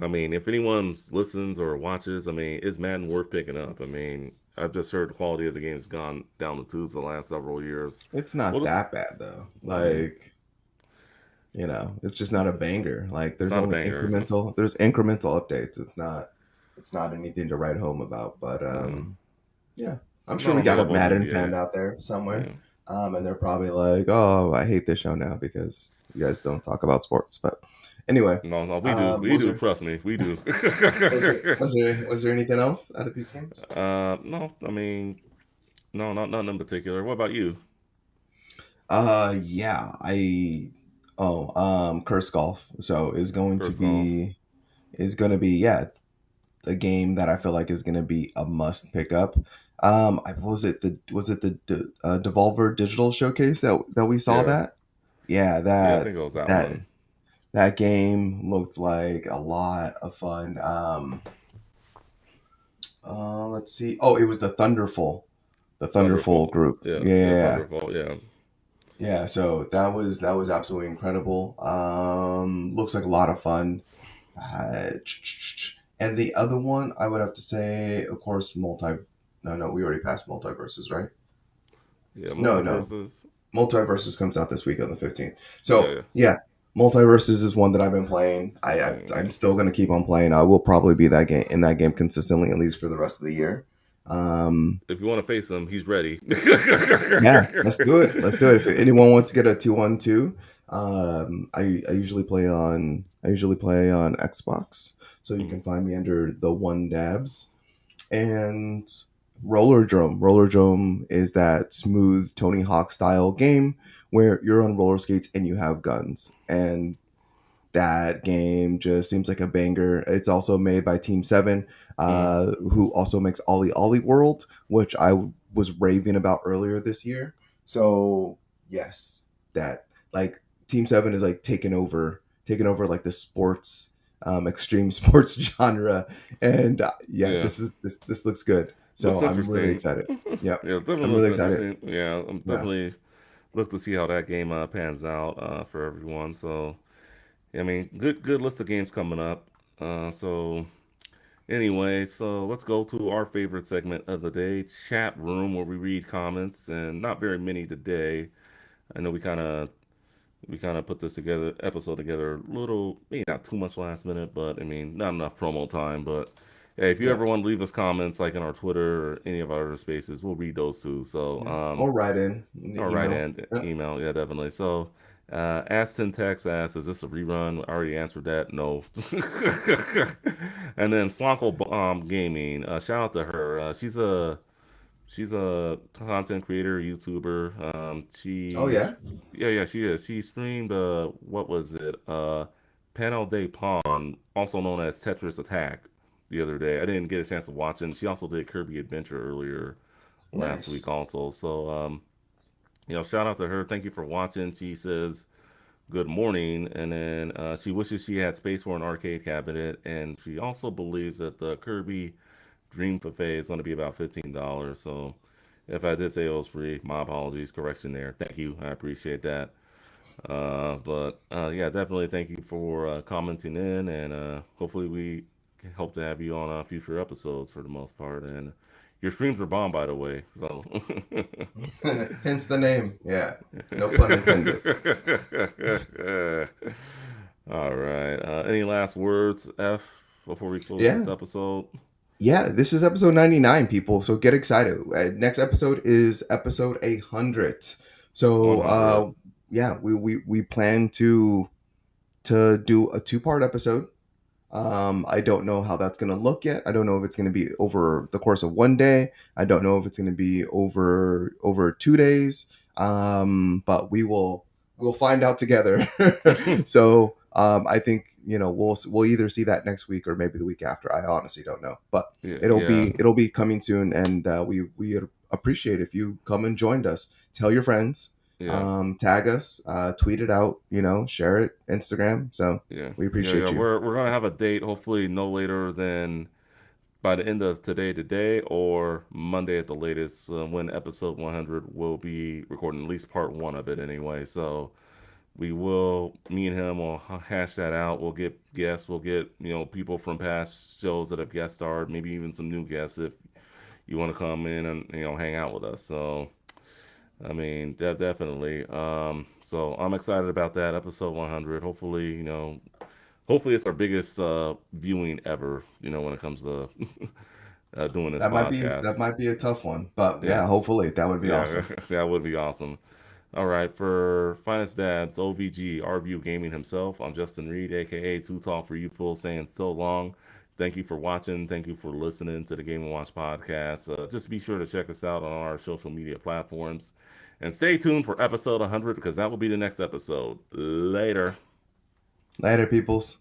I mean, if anyone listens or watches, I mean, is Madden worth picking up? I mean, I've just heard the quality of the game's gone down the tubes the last several years. It's Well, not this, that bad though. yeah, It's just not a banger. Like it's not a banger. there's incremental updates. It's not anything to write home about. But Yeah, yeah, I'm sure not we got a available on Madden NBA. fan out there somewhere. Yeah. And they're probably like, "Oh, I hate this show now because you guys don't talk about sports." But anyway, No, no, we do. We was do. there Trust me, we do. was there anything else out of these games? No, I mean, no, nothing in particular. What about you? Yeah, I Curse Golf. So First golf. is going to be yeah, a game that I feel like is going to be a must pick up. Was it the Devolver Digital Showcase that we saw Yeah, that? Yeah, yeah, I think it was that that one. that game looked like a lot of fun. Let's see. Oh, it was the Thunderful Thunderfall. group. Yeah, yeah, Yeah, Thunderfall. Yeah, yeah. So that was absolutely incredible. Looks like a lot of fun. Uh, and the other one, I would have to say, of course, multi. No, no, we already passed multiverses, right? yeah. No. Multiverses. Multiverses comes out this week on the 15th. Yeah, So yeah. yeah, Multiverses is one that I've been playing. I'm still gonna keep on playing. I will probably be that game consistently at least for the rest of the year. Um, If you want to face him, he's ready. yeah, let's do it. Let's do it. If anyone wants to get a 2-on-2, I usually play on Xbox, so you Mm, can find me under the One Dabs. And Roller Drome. Roller Drome is that smooth Tony Hawk style game where you're on roller skates and you have guns. And that game just seems like a banger. It's also made by Team Seven, mm, who also makes Ollie Ollie World, which I was raving about earlier this year. So yes, that like Team Seven is like taking over like the sports, extreme sports genre, and yeah, yeah, this looks good. looks So I'm really interesting. excited. Yeah, Yeah, definitely I'm looks really excited. interesting. Yeah, I'm Yeah. definitely look to see how that game pans out for everyone. So, I mean, good list of games coming up. So anyway, so let's go to our favorite segment of the day, chat room, where we read comments, and not very many today. I know we kind of we kind of put this together episode together a little, maybe not too much last minute, but I mean not enough promo time. But hey, if you Yeah. ever want to leave us comments like in our Twitter or any of our other spaces, we'll read those too. So Yeah. Or write in the or write email. in Yeah. email, yeah, definitely. So Aston Tex asks, "Is this a rerun?" I already answered that. No. And then Slonkle Gaming, shout out to her. She's a content creator, YouTuber. Oh yeah. Yeah, she is. She streamed what was it? Panel de Pon, also known as Tetris Attack, the other day. I didn't get a chance to watch it. And she also did Kirby Adventure earlier last week, Nice. also. So, shout out to her. Thank you for watching. She says good morning, and then she wishes she had space for an arcade cabinet, and she also believes that the Kirby Dream Buffet is going to be about $15. So if I did say it was free, my apologies. Correction there. Thank you. I appreciate that. But yeah, definitely thank you for commenting in, and hopefully we hope to have you on future episodes for the most part. And your streams were bomb, by the way. So. Hence the name. Yeah. No pun intended. All right. Any last words, F, before we close this Yeah. episode? Yeah, this is episode 99, people. So get excited. Next episode is episode 100. So 100. yeah, we plan to do a two-part episode. I don't know how that's going to look yet. I don't know if it's going to be over the course of one day. I don't know if it's going to be over 2 days. But we'll find out together. So I think we'll either see that next week or maybe the week after. I honestly don't know, but Yeah, it'll yeah, be it'll be coming soon, and we appreciate if you come and joined us. Tell your friends, yeah. tag us, tweet it out, share it, Instagram. So Yeah, we yeah. appreciate you. We're gonna have a date, hopefully no later than by the end of today, or Monday at the latest, when episode 100 will be recording, at least part one of it anyway. So me and him will hash that out. We'll get guests. We'll get people from past shows that have guest starred, maybe even some new guests if you want to come in and hang out with us. So I mean, definitely. So I'm excited about that episode 100. Hopefully it's our biggest viewing ever. When it comes to doing this That podcast. might be a tough one, but Yeah, yeah, hopefully that would be yeah, awesome. that would be awesome. All right, for Finest Dabs, OVG, RView Gaming himself, I'm Justin Reed, aka Two Talk for You Full, saying so long. Thank you for watching. Thank you for listening to the Game and Watch podcast. Just be sure to check us out on our social media platforms. And stay tuned for episode 100 because that will be the next episode. Later. Later, peoples.